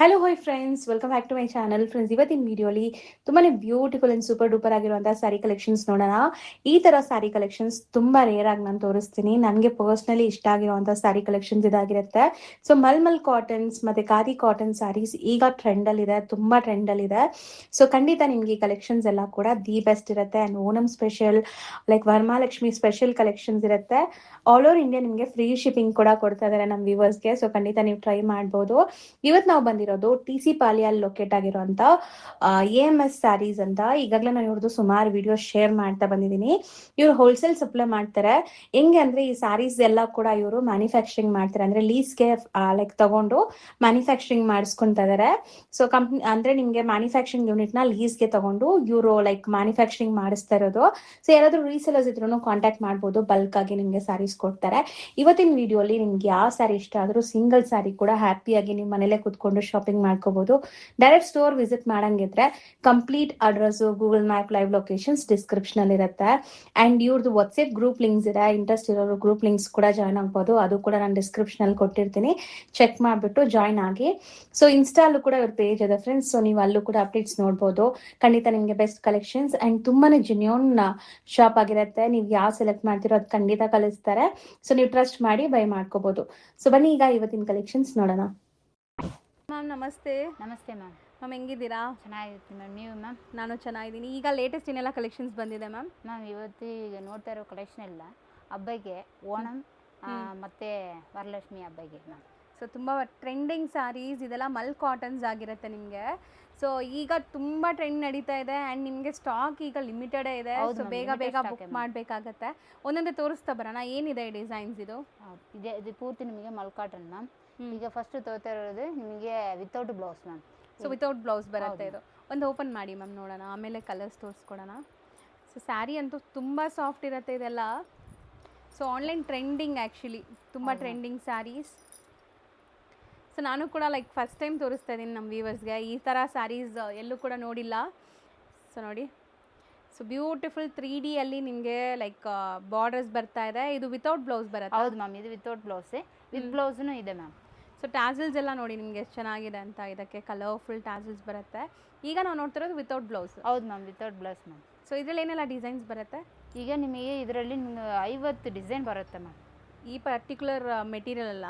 Hello hi friends, welcome back to my channel. Friends, ಇವತ್ತಿನ ವಿಡಿಯೋಲಿ ತುಂಬಾನೇ ಬ್ಯೂಟಿಫುಲ್ ಅಂಡ್ ಸೂಪರ್ ಡೂಪರ್ ಆಗಿರುವಂತಹ sari collections ನೋಡೋಣ. ಈ ತರ ಸ್ಯಾರಿ ಕಲೆಕ್ಷನ್ಸ್ ತುಂಬಾ ರೇರ್ ಆಗಿ ನಾನು ತೋರಿಸ್ತೀನಿ. ನನಗೆ ಪರ್ಸನಲಿ ಇಷ್ಟ ಆಗಿರುವಂತಹ ಸ್ಯಾರಿ ಕಲೆಕ್ಷನ್ಸ್ ಇದಾಗಿರುತ್ತೆ. ಸೊ ಮಲ್ಮಲ್ ಕಾಟನ್ಸ್ ಮತ್ತೆ ಖಾದಿ ಕಾಟನ್ ಸ್ಯಾರೀಸ್ ಈಗ ಟ್ರೆಂಡ್ ಅಲ್ಲಿ ಇದೆ, ತುಂಬಾ ಟ್ರೆಂಡ್ ಅಲ್ಲಿ ಇದೆ. ಸೊ ಖಂಡಿತ ನಿಮ್ಗೆ ಈ ಕಲೆಕ್ಷನ್ಸ್ ಎಲ್ಲ ಕೂಡ ದಿ ಬೆಸ್ಟ್ ಇರುತ್ತೆ. And Onam special, like Varamahalakshmi special collections ಇರುತ್ತೆ. ಆಲ್ ಓವರ್ ಇಂಡಿಯಾ ನಿಮಗೆ ಫ್ರೀ ಶಿಪ್ಪಿಂಗ್ ಕೂಡ ಕೊಡ್ತಾ ಇದಾರೆ ನಮ್ಮ ವ್ಯೂವರ್ಸ್ಗೆ. ಸೊ ಖಂಡಿತ ನೀವು ಟ್ರೈ ಮಾಡ್ಬೋದು. ಇವತ್ತು ನಾವು ಬಂದಿರೋದು TC ಪಾಲಿಯಲ್ಲಿ ಲೊಕೇಟ್ ಆಗಿರುವಂತ AMS ಸ್ಯಾರೀಸ್ ಅಂತ. ಈಗಾಗಲೇ ನಾನು ಇವ್ರದ್ದು ಸುಮಾರು ವಿಡಿಯೋ ಶೇರ್ ಮಾಡ್ತಾ ಬಂದಿದ್ದೀನಿ. ಇವ್ರು ಹೋಲ್ಸೇಲ್ ಸಪ್ಲೈ ಮಾಡ್ತಾರೆ. ಹೆಂಗೆ ಅಂದ್ರೆ ಈ ಸ್ಯಾರೀಸ್ ಎಲ್ಲ ಕೂಡ ಇವರು ಮ್ಯಾನುಫ್ಯಾಕ್ಚರಿಂಗ್ ಮಾಡ್ತಾರೆ, ಅಂದ್ರೆ ಲೀಸ್ಗೆ ಲೈಕ್ ತಗೊಂಡು ಮ್ಯಾನುಫ್ಯಾಕ್ಚರಿಂಗ್ ಮಾಡಿಸ್ಕೊಂತ ಇದಾರೆ. ಸೊ ಕಂಪ್ನಿ ಅಂದ್ರೆ ನಿಮ್ಗೆ ಮ್ಯಾನುಫ್ಯಾಕ್ಚರಿಂಗ್ ಯೂನಿಟ್ ನ ಲೀಸ್ಗೆ ತಗೊಂಡು ಇವರು ಲೈಕ್ ಮ್ಯಾನುಫ್ಯಾಕ್ಚರಿಂಗ್ ಮಾಡಿಸ್ತಾ ಇರೋದು. ಸೊ ಯಾರಾದ್ರೂ ರೀಸೇಲರ್ಸ್ ಇದ್ರೂ ಕಾಂಟ್ಯಾಕ್ಟ್ ಮಾಡ್ಬೋದು, ಬಲ್ಕ್ ಆಗಿ ನಿಮ್ಗೆ ಸ್ಯಾರೀಸ್ ಕೊಡ್ತಾರೆ. ಇವತ್ತಿನ ವಿಡಿಯೋಲಿ ನಿಮ್ಗೆ ಯಾವ ಸ್ಯಾರಿ ಇಷ್ಟ ಆದ್ರೂ ಸಿಂಗಲ್ ಸ್ಯಾರಿ ಕೂಡ ಹ್ಯಾಪಿಯಾಗಿ ನಿಮ್ಮ ಮನೇಲೆ ಕುತ್ಕೊಂಡು ಶಾಪಿಂಗ್ ಮಾಡ್ಕೋಬಹುದು. ಡೈರೆಕ್ಟ್ ಸ್ಟೋರ್ ವಿಸಿಟ್ ಮಾಡಂಗಿದ್ರೆ complete address, Google map, live locations description ಅಲ್ಲಿ ಇರುತ್ತೆ. ಅಂಡ್ ಇವ್ರದ್ದು ವಾಟ್ಸ್ಆಪ್ ಗ್ರೂಪ್ ಲಿಂಕ್ಸ್ ಇದೆ, ಇಂಟ್ರೆಸ್ಟ್ ಇರೋರು ಗ್ರೂಪ್ ಲಿಂಕ್ಸ್ ಕೂಡ ಜಾಯ್ನ್ ಆಗ್ಬೋದು. ಅದು ಕೂಡ ನಾನು ಡಿಸ್ಕ್ರಿಪ್ಷನ್ ಅಲ್ಲಿ ಕೊಟ್ಟಿರ್ತೀನಿ, ಚೆಕ್ ಮಾಡ್ಬಿಟ್ಟು ಜಾಯ್ನ್ ಆಗಿ. ಸೊ ಇನ್ಸ್ಟಾಲ್ಲೂ ಕೂಡ ಇವ್ರ ಪೇಜ್ ಇದೆ ಫ್ರೆಂಡ್ಸ್, ಸೊ ನೀವು ಅಲ್ಲೂ ಕೂಡ ಅಪ್ಡೇಟ್ಸ್ ನೋಡ್ಬೋದು. ಖಂಡಿತ ನಿಮ್ಗೆ ಬೆಸ್ಟ್ ಕಲೆಕ್ಷನ್ಸ್ ಅಂಡ್ ತುಂಬಾನೇ ಜೆನ್ಯೂನ್ ಶಾಪ್ ಆಗಿರುತ್ತೆ. ನೀವು ಯಾವ ಸೆಲೆಕ್ಟ್ ಮಾಡ್ತಿರೋ ಅದು ಖಂಡಿತ ಕಲಿಸ್ತಾರೆ. ಸೊ ನೀವು ಟ್ರಸ್ಟ್ ಮಾಡಿ ಬೈ ಮಾಡ್ಕೋಬಹುದು. ಸೊ ಬನ್ನಿ ಈಗ ಇವತ್ತಿನ ಕಲೆಕ್ಷನ್ಸ್ ನೋಡೋಣ. ಮ್ಯಾಮ್ ನಮಸ್ತೆ. ನಮಸ್ತೆ ಮ್ಯಾಮ್. ಮ್ಯಾಮ್ ಹೆಂಗಿದ್ದೀರಾ? ಚೆನ್ನಾಗಿರ್ತೀನಿ ಮ್ಯಾಮ್. ನೀವು ಮ್ಯಾಮ್? ನಾನು ಚೆನ್ನಾಗಿದ್ದೀನಿ. ಈಗ ಲೇಟೆಸ್ಟ್ ಏನೆಲ್ಲ ಕಲೆಕ್ಷನ್ಸ್ ಬಂದಿದೆ ಮ್ಯಾಮ್? ಮ್ಯಾಮ್ ಇವತ್ತು ಈಗ ನೋಡ್ತಾ ಇರೋ ಕಲೆಕ್ಷನ್ ಎಲ್ಲ ಹಬ್ಬಕ್ಕೆ, ಓಣಂ ಮತ್ತು ವರಲಕ್ಷ್ಮಿ ಹಬ್ಬಕ್ಕೆ ಮ್ಯಾಮ್. ಸೊ ತುಂಬ ಟ್ರೆಂಡಿಂಗ್ ಸ್ಯಾರೀಸ್ ಇದೆಲ್ಲ ಮಲ್ ಕಾಟನ್ಸ್ ಆಗಿರುತ್ತೆ ನಿಮಗೆ. ಸೊ ಈಗ ತುಂಬ ಟ್ರೆಂಡ್ ನಡೀತಾ ಇದೆ ಆ್ಯಂಡ್ ನಿಮಗೆ ಸ್ಟಾಕ್ ಈಗ ಲಿಮಿಟೆಡೇ ಇದೆ. ಸೊ ಬೇಗ ಬೇಗ ಬುಕ್ ಮಾಡಬೇಕಾಗತ್ತೆ. ಒಂದೊಂದೇ ತೋರಿಸ್ತಾ ಬರೋಣ. ಏನಿದೆ ಡಿಸೈನ್ಸ್ ಇದು? ಇದು ಪೂರ್ತಿ ನಿಮಗೆ ಮಲ್ ಕಾಟನ್ ಮ್ಯಾಮ್. ಈಗ ಫಸ್ಟ್ ತೋರ್ತಾ ಇರೋದು ನಿಮಗೆ without blouse ma'am. So without blouse ಬರುತ್ತೆ ಇದು. ಒಂದು ಓಪನ್ ಮಾಡಿ ಮ್ಯಾಮ್ ನೋಡೋಣ, ಆಮೇಲೆ ಕಲರ್ಸ್ ತೋರಿಸ್ಕೊಡೋಣ. ಸೊ ಸ್ಯಾರಿ ಅಂತೂ ತುಂಬ ಸಾಫ್ಟ್ ಇರುತ್ತೆ ಇದೆಲ್ಲ. ಸೊ ಆನ್ಲೈನ್ ಟ್ರೆಂಡಿಂಗ್ ಆ್ಯಕ್ಚುಲಿ, ತುಂಬ ಟ್ರೆಂಡಿಂಗ್ ಸ್ಯಾರೀಸ್. ಸೊ ನಾನು ಕೂಡ ಲೈಕ್ ಫಸ್ಟ್ ಟೈಮ್ ತೋರಿಸ್ತಾ ಇದ್ದೀನಿ ನಮ್ಮ ವ್ಯೂವರ್ಸ್ಗೆ. ಈ ಥರ ಸ್ಯಾರೀಸ್ ಎಲ್ಲೂ ಕೂಡ ನೋಡಿಲ್ಲ. ಸೊ ನೋಡಿ, ಸೊ ಬ್ಯೂಟಿಫುಲ್ 3D ಅಲ್ಲಿ ನಿಮಗೆ ಲೈಕ್ ಬಾರ್ಡರ್ಸ್ ಬರ್ತಾ ಇದೆ. ಇದು ವಿತೌಟ್ ಬ್ಲೌಸ್ ಬರುತ್ತೆ? ಹೌದು ಮ್ಯಾಮ್, ಇದು ವಿತೌಟ್ ಬ್ಲೌಸೇ. ವಿತ್ ಬ್ಲೌಸ್ನು ಇದೆ ಮ್ಯಾಮ್. ಸೊ ಟ್ಯಾಸಲ್ಸ್ ಎಲ್ಲ ನೋಡಿ ನಿಮಗೆ ಎಷ್ಟು ಚೆನ್ನಾಗಿದೆ ಅಂತ. ಇದಕ್ಕೆ ಕಲರ್ಫುಲ್ ಟ್ಯಾಸಲ್ಸ್ ಬರುತ್ತೆ. ಈಗ ನಾವು ನೋಡ್ತಿರೋದು ವಿತೌಟ್ ಬ್ಲೌಸ್. ಹೌದು ma'am, without blouse ma'am. So ಇದರಲ್ಲಿ ಏನೆಲ್ಲ ಡಿಸೈನ್ಸ್ ಬರುತ್ತೆ? ಈಗ ನಿಮಗೆ ಇದರಲ್ಲಿ 50 ಡಿಸೈನ್ ಬರುತ್ತೆ ಮ್ಯಾಮ್. ಈ ಪರ್ಟಿಕ್ಯುಲರ್ ಮೆಟೀರಿಯಲ್ ಅಲ್ಲ?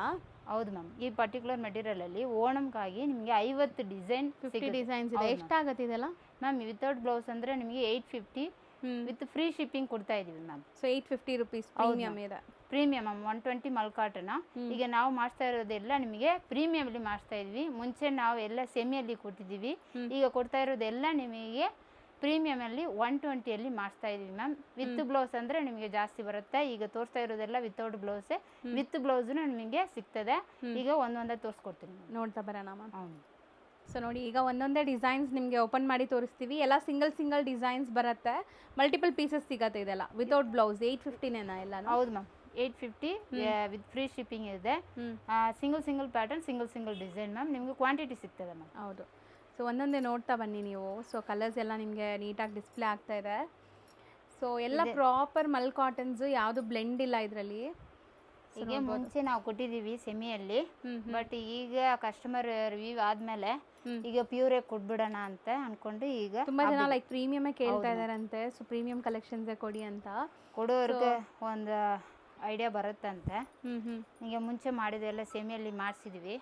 ಹೌದು ಮ್ಯಾಮ್, ಈ ಪರ್ಟಿಕ್ಯುಲರ್ ಮೆಟೀರಿಯಲಲ್ಲಿ ಓಣಂಗಾಗಿ ನಿಮಗೆ 50 ಡಿಸೈನ್, 50 ಡಿಸೈನ್ಸ್ ಇದೆ. ಎಷ್ಟಾಗುತ್ತೆ ಇದೆಲ್ಲ ಮ್ಯಾಮ್? ವಿತೌಟ್ ಬ್ಲೌಸ್ ಅಂದರೆ ನಿಮಗೆ 850 ವಿತ್ ಫ್ರೀ ಶಿಪ್ಪಿಂಗ್ ಕೊಡ್ತಾ ಇದೀವಿ ಮ್ಯಾಮ್. ಸೊ 850 ರುಪೀಸ್ ಪ್ರೀಮಿಯಂ ಇದೆ. Premium ma'am. 120 ಮಲ್ಕಾಟನ ಈಗ ನಾವು ಮಾಡಿಸ್ತಾ ಇರೋದೆಲ್ಲ ನಿಮಗೆ ಪ್ರೀಮಿಯಮಲ್ಲಿ ಮಾಡಿಸ್ತಾ ಇದ್ವಿ. ಮುಂಚೆ ನಾವು ಎಲ್ಲ ಸೆಮಿಯಲ್ಲಿ ಕೊಟ್ಟಿದ್ದೀವಿ. ಈಗ ಕೊಡ್ತಾ ಇರೋದೆಲ್ಲ ನಿಮಗೆ ಪ್ರೀಮಿಯಮಲ್ಲಿ 120 ಮಾಡಿಸ್ತಾ ಇದೀವಿ ಮ್ಯಾಮ್. ವಿತ್ ಬ್ಲೌಸ್ ಅಂದರೆ ನಿಮಗೆ ಜಾಸ್ತಿ ಬರುತ್ತೆ. ಈಗ ತೋರಿಸ್ತಾ ಇರೋದೆಲ್ಲ ವಿತೌಟ್ ಬ್ಲೌಸೇ. ವಿತ್ ಬ್ಲೌಸ್ನು ನಿಮಗೆ ಸಿಗ್ತದೆ. ಈಗ ಒಂದೊಂದೇ ತೋರಿಸ್ಕೊಡ್ತೀನಿ, ನೋಡ್ತಾ ಬರೋಣ ಮ್ಯಾಮ್. ಹೌದು. ಸೊ ನೋಡಿ, ಈಗ ಒಂದೊಂದೇ ಡಿಸೈನ್ಸ್ ನಿಮಗೆ ಓಪನ್ ಮಾಡಿ ತೋರಿಸ್ತೀವಿ. ಎಲ್ಲ ಸಿಂಗಲ್ ಡಿಸೈನ್ಸ್ ಬರುತ್ತೆ, ಮಲ್ಟಿಪಲ್ ಪೀಸಸ್ ಸಿಗುತ್ತೆ. ಇದೆಲ್ಲ ವಿತೌಟ್ ಬ್ಲೌಸ್ 850ನೇನಾ ಎಲ್ಲ? ಹೌದು ಮ್ಯಾಮ್, 850 ವಿತ್ ಫ್ರೀ ಶಿಪ್ಪಿಂಗ್ ಇದೆ. Single pattern, single design ma'am. ನಿಮಗೆ ಕ್ವಾಂಟಿಟಿ ಸಿಗ್ತದೆ ಮ್ಯಾಮ್. ಹೌದು. ಸೊ ಒಂದೊಂದೇ ನೋಡ್ತಾ ಬನ್ನಿ ನೀವು. ಸೊ ಕಲರ್ಸ್ ಎಲ್ಲ ನಿಮಗೆ ನೀಟಾಗಿ ಡಿಸ್ಪ್ಲೇ ಆಗ್ತಾ ಇದೆ. ಸೊ ಎಲ್ಲ ಪ್ರಾಪರ್ ಮಲ್ ಕಾಟನ್ಸ್, ಯಾವುದು ಬ್ಲೆಂಡ್ ಇಲ್ಲ ಇದರಲ್ಲಿ. ಈಗ ಮುಂಚೆ ನಾವು ಕೊಟ್ಟಿದ್ದೀವಿ ಸೆಮಿಯಲ್ಲಿ, ಬಟ್ ಈಗ ಕಸ್ಟಮರ್ ರಿವ್ಯೂ ಆದಮೇಲೆ ಈಗ ಪ್ಯೂರೇ ಕೊಟ್ಬಿಡೋಣ ಅಂತ ಅನ್ಕೊಂಡು ಈಗ ತುಂಬಾ ಜನ ಲೈಕ್ ಪ್ರೀಮಿಯಮೇ ಕೇಳ್ತಾ ಇದಾರಂತೆ. ಸೊ ಪ್ರೀಮಿಯಂ ಕಲೆಕ್ಷನ್ಸೇ ಕೊಡಿ ಅಂತ ಕೊಡೋರ್ಗೆ ಒಂದು ಐಡಿಯಾ ಬರುತ್ತಂತೆ. ಈಗ ಮುಂಚೆ ಮಾಡಿದೆಲ್ಲ ಸೆಮಿಯಲ್ಲಿ ಮಾಡಿಸಿದ್ವಿ.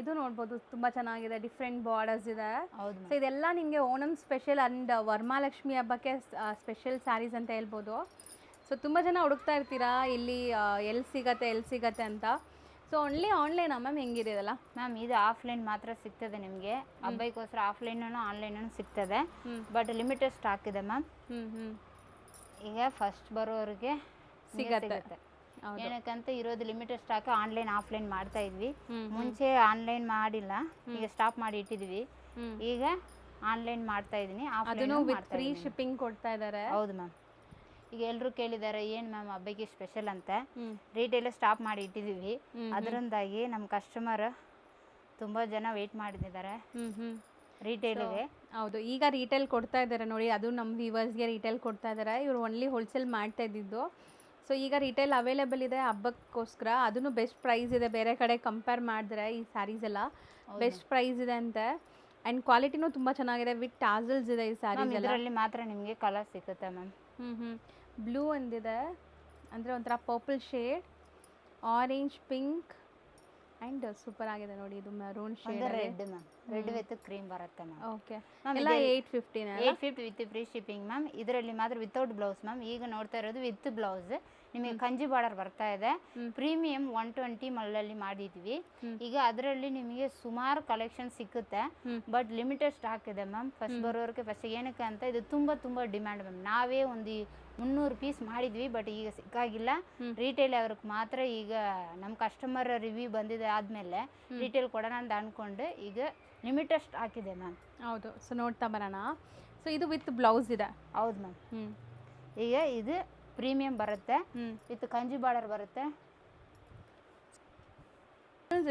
ಇದು ನೋಡ್ಬೋದು, ತುಂಬಾ ಚೆನ್ನಾಗಿದೆ. ಡಿಫ್ರೆಂಟ್ ಬಾರ್ಡರ್ಸ್ ಇದೆ. ಹೌದು. ಸೊ ಇದೆಲ್ಲ ನಿಮಗೆ ಓಣಂ ಸ್ಪೆಷಲ್ ಅಂಡ್ ವರಮಹಾಲಕ್ಷ್ಮಿ ಹಬ್ಬಕ್ಕೆ ಸ್ಪೆಷಲ್ ಸ್ಯಾರೀಸ್ ಅಂತ ಹೇಳ್ಬೋದು. ಸೊ ತುಂಬ ಜನ ಹುಡುಕ್ತಾ ಇರ್ತೀರಾ ಇಲ್ಲಿ ಎಲ್ಲಿ ಸಿಗತ್ತೆ ಅಂತ. ಸೊ ಓನ್ಲಿ ಆನ್ಲೈನಾ ಮ್ಯಾಮ್? ಹೆಂಗಿದೆ ಇದೆಲ್ಲ? ಮ್ಯಾಮ್ ಇದು ಆಫ್ಲೈನ್ ಮಾತ್ರ ಸಿಗ್ತದೆ ನಿಮಗೆ. ಹಬ್ಬಕ್ಕೋಸ್ಕರ ಆಫ್ಲೈನೂ ಆನ್ಲೈನೂ ಸಿಗ್ತದೆ, ಬಟ್ ಲಿಮಿಟೆಡ್ ಸ್ಟಾಕ್ ಇದೆ ಮ್ಯಾಮ್. ಈಗ ಫಸ್ಟ್ ಬರೋರಿಗೆ ಸಿಗತ್ತೆ. ಏನಕ್ಕಂತ ಇರೋದು ಲಿಮಿಟೆಡ್ ಸ್ಟಾಕ್. ಆನ್ಲೈನ್ ಆಫ್ಲೈನ್ ಮಾಡ್ತಾ ಇದ್ವಿ. ಮುಂಚೆ ಆನ್ಲೈನ್ ಮಾಡಿಲ್ಲ, ಈಗ ಸ್ಟಾಪ್ ಮಾಡಿ ಇಟ್ಟಿದ್ವಿ. ಈಗ ಆನ್ಲೈನ್ ಮಾಡ್ತಾ ಇದೀನಿ. ಅದನ್ನು ವಿತ್ ಫ್ರೀ ಶಿಪ್ಪಿಂಗ್ ಕೊಡ್ತಾ ಇದ್ದಾರೆ. ಹೌದು ಮ್ಯಾಮ್. ಈಗ ಎಲ್ಲರೂ ಕೇಳಿದ್ದಾರೆ ಏನು ಮ್ಯಾಮ್ ಹಬ್ಬಕ್ಕೆ ಸ್ಪೆಷಲ್ ಅಂತ. ರಿಟೇಲ್ ಸ್ಟಾಪ್ ಮಾಡಿ ಇಟ್ಟಿದ್ದೀವಿ. ಅದರಿಂದಾಗಿ ನಮ್ಮ ಕಸ್ಟಮರ್ ತುಂಬ ಜನ ವೆಯ್ಟ್ ಮಾಡಿದ್ದಾರೆ ರಿಟೇಲ್ಗೆ. ಹೌದು, ಈಗ ರಿಟೇಲ್ ಕೊಡ್ತಾ ಇದ್ದಾರೆ ನೋಡಿ. ಅದು ನಮ್ಮ ವ್ಯೂವರ್ಸ್ಗೆ ರಿಟೇಲ್ ಕೊಡ್ತಾ ಇದ್ದಾರೆ. ಇವರು ಓನ್ಲಿ ಹೋಲ್ಸೇಲ್ ಮಾಡ್ತಾ ಇದ್ದಿದ್ದು. ಸೊ ಈಗ ರಿಟೇಲ್ ಅವೈಲೇಬಲ್ ಇದೆ ಹಬ್ಬಕ್ಕೋಸ್ಕರ, ಅದನ್ನು ಬೆಸ್ಟ್ ಪ್ರೈಸ್ ಇದೆ ಬೇರೆ ಕಡೆ ಕಂಪೇರ್ ಮಾಡಿದ್ರೆ. ಈ ಸ್ಯಾರೀಸ್ ಎಲ್ಲ ಬೆಸ್ಟ್ ಪ್ರೈಸ್ ಇದೆ ಅಂತೆ. ಆ್ಯಂಡ್ ಕ್ವಾಲಿಟಿನೂ ತುಂಬ ಚೆನ್ನಾಗಿದೆ, ವಿತ್ ಟಾಸಲ್ಸ್ ಇದೆ ಈ ಸ್ಯಾರೀಸ್ ಎಲ್ಲ. ಇದರಲ್ಲಿ ಮಾತ್ರ ನಿಮಗೆ ಕಲರ್ ಸಿಗುತ್ತೆ ಮ್ಯಾಮ್. ಬ್ಲೂ ಒಂದಿದೆ, ಅಂದರೆ ಒಂಥರ purple shade, orange, pink and super ಆಗಿದೆ ನೋಡಿ. ಇದು maroon shade, red ma'am, red with cream ಬರುತ್ತೆ ಮ್ಯಾಮ್. ಓಕೆ, ಎಲ್ಲ 850 850 ವಿತ್ ಫ್ರೀ ಶಿಪ್ಪಿಂಗ್ ಮ್ಯಾಮ್. ಇದರಲ್ಲಿ ಮಾತ್ರ ವಿತೌಟ್ ಬ್ಲೌಸ್ ಮ್ಯಾಮ್. ಈಗ ನೋಡ್ತಾ ಇರೋದು ವಿತ್ ಬ್ಲೌಸ್. ನಿಮಗೆ ಕಂಜಿ ಬಾರ್ಡರ್ ಬರ್ತಾ ಇದೆ. ಪ್ರೀಮಿಯಂ 120 ಮಲ್ಲಲ್ಲಿ ಮಾಡಿದ್ವಿ. ಈಗ ಅದರಲ್ಲಿ ನಿಮಗೆ ಸುಮಾರು ಕಲೆಕ್ಷನ್ ಸಿಕ್ಕುತ್ತೆ, ಬಟ್ ಲಿಮಿಟೆಡ್ ಸ್ಟಾಕ್ ಇದೆ ಮ್ಯಾಮ್. ಫಸ್ಟ್ ಬರೋರಿಗೆ ಫಸ್ಟ್ ಏನಕ್ಕೆ ಅಂತ ಇದು ತುಂಬ ಡಿಮ್ಯಾಂಡ್ ಮ್ಯಾಮ್. ನಾವೇ ಒಂದು 300 ಪೀಸ್ ಮಾಡಿದ್ವಿ, ಬಟ್ ಈಗ ಸಿಕ್ಕಾಗಿಲ್ಲ. ರಿಟೇಲ್ ಅವ್ರಿಗೆ ಮಾತ್ರ ಈಗ ನಮ್ಮ ಕಸ್ಟಮರ್ ರಿವ್ಯೂ ಬಂದಿದೆ ಆದಮೇಲೆ ರಿಟೇಲ್ ಕೊಡೋಣ ಅಂತ ಅಂದ್ಕೊಂಡು ಈಗ ಲಿಮಿಟೆಡ್ ಸ್ಟಾಕ್ ಇದೆ ಮ್ಯಾಮ್. ಹೌದು, ಸೊ ನೋಡ್ತಾ ಬರೋಣ. ಸೊ ಇದು ವಿತ್ ಬ್ಲೌಸ್ ಇದೆ. ಹೌದು ಮ್ಯಾಮ್. ಈಗ ಇದು ಪ್ರೀಮಿಯಂ ಬರುತ್ತೆ, ವಿತ್ ಕಂಜಿ ಬಾರ್ಡರ್ ಬರುತ್ತೆ.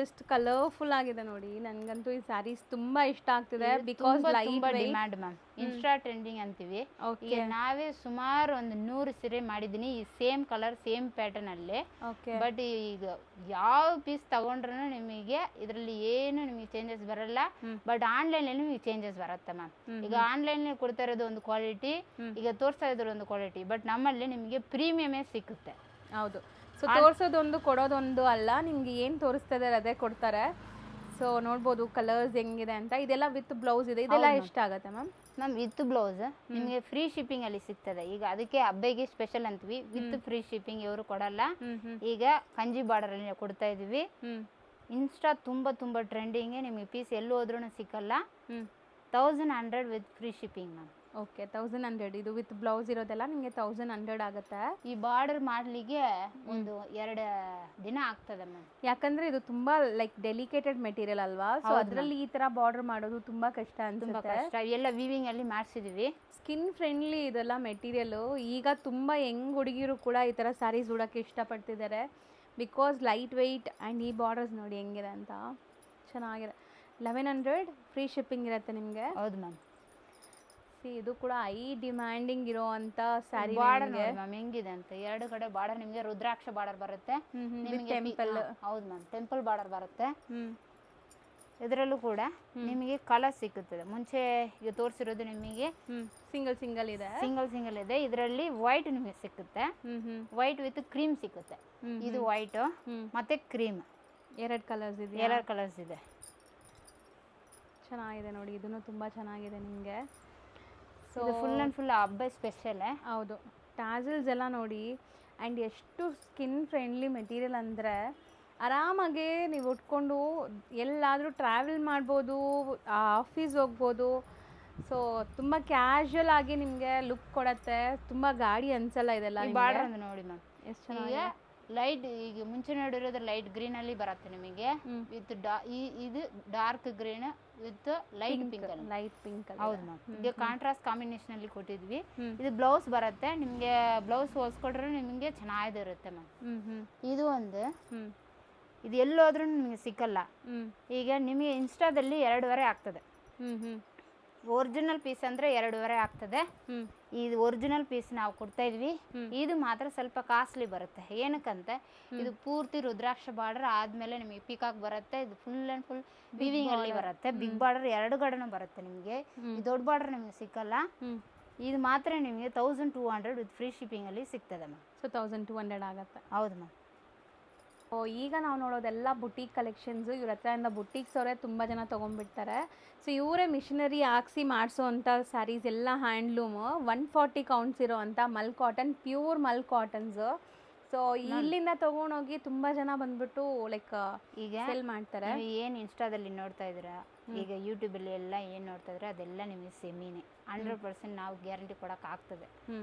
ಎಷ್ಟು ಕಲರ್ಫುಲ್ ಆಗಿದೆ ನೋಡಿ. ನನಗಂತೂ ಈ ಸ್ಯಾರೀಸ್ ತುಂಬಾ ಇಷ್ಟ ಆಗ್ತಿದೆ, because light demand ma'am. Insta trending ಅಂತೀವಿ. ಈಗ ನಾವೇ ಸುಮಾರು ಒಂದು 100 ಸೀರೆ ಮಾಡಿದೀನಿ ಈ ಸೇಮ್ ಕಲರ್ ಸೇಮ್ ಪ್ಯಾಟರ್ನ್ ಅಲ್ಲಿ. ಬಟ್ ಈಗ ಯಾವ ಪೀಸ್ ತಗೊಂಡ್ರು ನಿಮಗೆ ಇದರಲ್ಲಿ ಏನು ನಿಮಗೆ ಚೇಂಜಸ್ ಬರಲ್ಲ, ಬಟ್ ಆನ್ಲೈನ್ ಅಲ್ಲಿ ನಿಮಗೆ ಚೇಂಜಸ್ ಬರುತ್ತೆ ಮ್ಯಾಮ್. ಈಗ ಆನ್ಲೈನ್ ಕೊಡ್ತಾ ಇರೋದು ಒಂದು ಕ್ವಾಲಿಟಿ, ಈಗ ತೋರಿಸ್ತಾ ಇದ್ರು ಒಂದು ಕ್ವಾಲಿಟಿ, ಬಟ್ ನಮ್ಮಲ್ಲಿ ನಿಮಗೆ ಪ್ರೀಮಿಯಮೇ ಸಿಕ್ಕುತ್ತೆ. ಹೌದು, ಸೊ ತೋರಿಸೋದೊಂದು ಕೊಡೋದೊಂದು ಅಲ್ಲ, ನಿಮ್ಗೆ ಏನು ತೋರಿಸ್ತಾ ಇದ್ದಾರೆ ಅದೇ ಕೊಡ್ತಾರೆ. ಸೊ ನೋಡ್ಬೋದು ಕಲರ್ಸ್ ಹೆಂಗಿದೆ ಅಂತ. ಇದೆಲ್ಲ ವಿತ್ ಬ್ಲೌಸ್ ಇದೆ. ಇದೆಲ್ಲ ಎಷ್ಟಾಗುತ್ತೆ ಮ್ಯಾಮ್? ಮ್ಯಾಮ್ ವಿತ್ ಬ್ಲೌಸ್ ನಿಮಗೆ ಫ್ರೀ ಶಿಪ್ಪಿಂಗ್ ಅಲ್ಲಿ ಸಿಗ್ತದೆ. ಈಗ ಅದಕ್ಕೆ ಹಬ್ಬಗೆ ಸ್ಪೆಷಲ್ ಅಂತೀವಿ, ವಿತ್ ಫ್ರೀ ಶಿಪ್ಪಿಂಗ್ ಇವರು ಕೊಡಲ್ಲ. ಈಗ ಕಂಜಿ ಬಾರ್ಡರ್ ಅಲ್ಲಿ ಕೊಡ್ತಾ ಇದೀವಿ. ಇನ್ಸ್ಟಾ ತುಂಬಾ ಟ್ರೆಂಡಿಂಗ್, ನಿಮಗೆ ಪೀಸ್ ಎಲ್ಲೂ ಹೋದ್ರೂ ಸಿಕ್ಕಲ್ಲ. 1100 with free shipping ma'am. Okay, 1100. ಇದು ವಿತ್ ಬ್ಲೌಸ್ ಇರೋದೆಲ್ಲ ನಿಮಗೆ 1100 ಆಗುತ್ತೆ. ಈ ಬಾರ್ಡರ್ ಮಾಡ್ಲಿಕ್ಕೆ ಒಂದು 2 ದಿನ ಆಗ್ತದೆ ಮ್ಯಾಮ್. ಯಾಕಂದ್ರೆ ಇದು ತುಂಬಾ ಲೈಕ್ ಡೆಲಿಕೇಟೆಡ್ ಮೆಟೀರಿಯಲ್ ಅಲ್ವಾ, ಸೊ ಅದರಲ್ಲಿ ಈ ತರ ಬಾರ್ಡರ್ ಮಾಡೋದು ತುಂಬಾ ಕಷ್ಟ ಅನ್ಸುತ್ತೆ. ಎಲ್ಲ ವೀವಿಂಗ್ ಅಲ್ಲಿ ಮಾಡಿಸಿದೀವಿ. ಸ್ಕಿನ್ ಫ್ರೆಂಡ್ಲಿ ಇದೆಲ್ಲ ಮೆಟೀರಿಯಲ್. ಈಗ ತುಂಬಾ ಯಂಗ್ ಹುಡುಗಿರು ಕೂಡ ಈ ತರ ಸ್ಯಾರೀಸ್ ಉಡೋಕ್ಕೆ ಇಷ್ಟಪಡ್ತಿದ್ದಾರೆ, ಬಿಕಾಸ್ ಲೈಟ್ ವೆಯ್ಟ್ ಆ್ಯಂಡ್ ಈ ಬಾರ್ಡರ್ಸ್ ನೋಡಿ ಹೆಂಗಿದೆ ಅಂತ, ಚೆನ್ನಾಗಿದೆ. 1100 ಫ್ರೀ ಶಿಪ್ಪಿಂಗ್ ಇರುತ್ತೆ ನಿಮಗೆ. ಹೌದು ಮ್ಯಾಮ್. ಇದು ಕೂಡ ಐ ಡಿಮ್ಯಾಂಡಿಂಗ್ ಇರೋ ಅಂತ ಸ್ಯಾರಿ. ಬಾರ್ಡರ್ ಮ್ಯಾಮ್ ಹೆಂಗಿದೆ ಅಂತ, 2 ಕಡೆ ಬಾರ್ಡರ್ ನಿಮಗೆ ರುದ್ರಾಕ್ಷ ಬಾರ್ಡರ್ ಬರುತ್ತೆ, ಟೆಂಪಲ್. ಹೌದು ಮ್ಯಾಮ್, ಟೆಂಪಲ್ ಬಾರ್ಡರ್ ಬರುತ್ತೆ. ಇದರಲ್ಲೂ ಕೂಡ ನಿಮಗೆ ಕಲರ್ ಸಿಕ್ಕುತ್ತದೆ. ಮುಂಚೆ ಈಗ ತೋರಿಸಿರೋದು ನಿಮಗೆ ಸಿಂಗಲ್ ಇದೆ. ಇದರಲ್ಲಿ ವೈಟ್ ನಿಮಗೆ ಸಿಕ್ಕುತ್ತೆ, ವೈಟ್ ವಿತ್ ಕ್ರೀಮ್ ಸಿಕ್ಕುತ್ತೆ. ಇದು ವೈಟ್ ಮತ್ತೆ ಕ್ರೀಮ್, 2 ಕಲರ್ಸ್ ಇದೆ. ಚೆನ್ನಾಗಿದೆ ನೋಡಿ, ಇದನ್ನು ತುಂಬಾ ಚೆನ್ನಾಗಿದೆ ನಿಮಗೆ. ಸೊ ಫುಲ್ ಆ್ಯಂಡ್ ಫುಲ್ ಹಬ್ಬ ಸ್ಪೆಷಲ್. ಹೌದು, ಟಾಸಲ್ಸ್ ಎಲ್ಲ ನೋಡಿ. ಆ್ಯಂಡ್ ಎಷ್ಟು ಸ್ಕಿನ್ ಫ್ರೆಂಡ್ಲಿ ಮೆಟೀರಿಯಲ್ ಅಂದರೆ ಆರಾಮಾಗಿ ನೀವು ಉಟ್ಕೊಂಡು ಎಲ್ಲಾದರೂ ಟ್ರಾವೆಲ್ ಮಾಡ್ಬೋದು, ಆಫೀಸ್ ಹೋಗ್ಬೋದು. ಸೊ ತುಂಬ ಕ್ಯಾಶುಯಲ್ ಆಗಿ ನಿಮಗೆ ಲುಕ್ ಕೊಡುತ್ತೆ, ತುಂಬ ಗಾಡಿ ಅನ್ಸಲ್ಲ ಇದೆಲ್ಲ. ಬಾರ್ಡರ್ ನೋಡಿ ಮ್ಯಾಮ್ ಎಷ್ಟು ಚೆನ್ನಾಗಿದೆ. ಲೈಟ್ ಈಗ ಮುಂಚೆ ನೋಡಿರೋದು ಲೈಟ್ ಗ್ರೀನ್ ಅಲ್ಲಿ ಬರುತ್ತೆ ನಿಮಗೆ, ವಿತ್ ಇದು dark green with light pink. ಹೌದು ಮ್ಯಾಮ್, ಈಗ ಕಾಂಟ್ರಾಸ್ಟ್ ಕಾಂಬಿನೇಷನ್ ಅಲ್ಲಿ ಕೊಟ್ಟಿದ್ವಿ. ಇದು ಬ್ಲೌಸ್ ಬರುತ್ತೆ ನಿಮ್ಗೆ, ಬ್ಲೌಸ್ ಹೊಲ್ಸ್ಕೊಟ್ರೆ ನಿಮಗೆ ಚೆನ್ನಾಗಿರುತ್ತೆ ಮ್ಯಾಮ್. ಇದು ಒಂದು ಇದು ಎಲ್ಲೋದ್ರೂ ನಿಮಗೆ ಸಿಕ್ಕಲ್ಲ. ಈಗ ನಿಮಗೆ ಇನ್ಸ್ಟಾದಲ್ಲಿ 2.5 ಆಗ್ತದೆ. ಒರಿಜಿನಲ್ ಪೀಸ್ ಅಂದ್ರೆ 2.5 ಆಗ್ತದೆ. ಇದು ಒರಿಜಿನಲ್ ಪೀಸ್ ನಾವು ಕೊಡ್ತಾ ಇದ್ವಿ. ಇದು ಮಾತ್ರ ಸ್ವಲ್ಪ ಕಾಸ್ಟ್ಲಿ ಬರುತ್ತೆ. ಏನಕ್ಕಂತ ಇದು ಪೂರ್ತಿ ರುದ್ರಾಕ್ಷ ಬಾರ್ಡರ್ ಆದ್ಮೇಲೆ ನಿಮಗೆ ಪೀಕಾಕ್ ಬರುತ್ತೆ. ಇದು ಫುಲ್ ಅಂಡ್ ಫುಲ್ ವಿವಿಂಗ್ ಅಲ್ಲಿ ಬರುತ್ತೆ. ಬಿಗ್ ಬಾರ್ಡರ್ 2 ಕಡೆನೂ ಬರುತ್ತೆ ನಿಮಗೆ. ಈ ದೊಡ್ಡ ಬಾರ್ಡರ್ ನಿಮಗೆ ಸಿಕ್ಕಲ್ಲ. ಇದು ಮಾತ್ರ ನಿಮಗೆ 1200 ವಿತ್ ಫ್ರೀ ಶಿಪ್ಪಿಂಗ್ ಅಲ್ಲಿ ಸಿಗ್ತದೆ ಮ್ಯಾಮ್. ಸೊ 1200 ಆಗುತ್ತೆ. ಹೌದು ಮ್ಯಾಮ್. ಈಗ ನಾವು ನೋಡೋದೆಲ್ಲ ಬುಟೀಕ್ ಕಲೆಕ್ಷನ್ಸು. ಇವ್ರ ಹತ್ರದಿಂದ ಬುಟೀಕ್ಸ್ ಅವರೇ ತುಂಬ ಜನ ತೊಗೊಂಡ್ಬಿಡ್ತಾರೆ. ಸೊ ಇವರೇ ಮಿಷನರಿ ಹಾಕ್ಸಿ ಮಾಡಿಸೋವಂಥ ಸ್ಯಾರೀಸ್ ಎಲ್ಲ ಹ್ಯಾಂಡ್ಲೂಮ್ 140 ಕೌಂಟ್ಸ್ ಇರೋ ಅಂಥ ಮಲ್ ಕಾಟನ್, ಪ್ಯೂರ್ ಮಲ್ ಕಾಟನ್ಸು. ಸೊ ಇಲ್ಲಿಂದ ತೊಗೊಂಡೋಗಿ ತುಂಬ ಜನ ಬಂದ್ಬಿಟ್ಟು ಲೈಕ್ ಈಗ ಸೆಲ್ ಮಾಡ್ತಾರೆ. ಏನು ಇನ್ಸ್ಟಾದಲ್ಲಿ ನೋಡ್ತಾ ಇದ್ದೀರಾ, ಈಗ ಯೂಟ್ಯೂಬಲ್ಲಿ ಎಲ್ಲ ಏನು ನೋಡ್ತಾ ಇದ್ರೆ ಅದೆಲ್ಲ ನಿಮಗೆ ಸೆಮಿನೇ. 100% ನಾವು ಗ್ಯಾರಂಟಿ ಕೊಡೋಕ್ಕಾಗ್ತದೆ.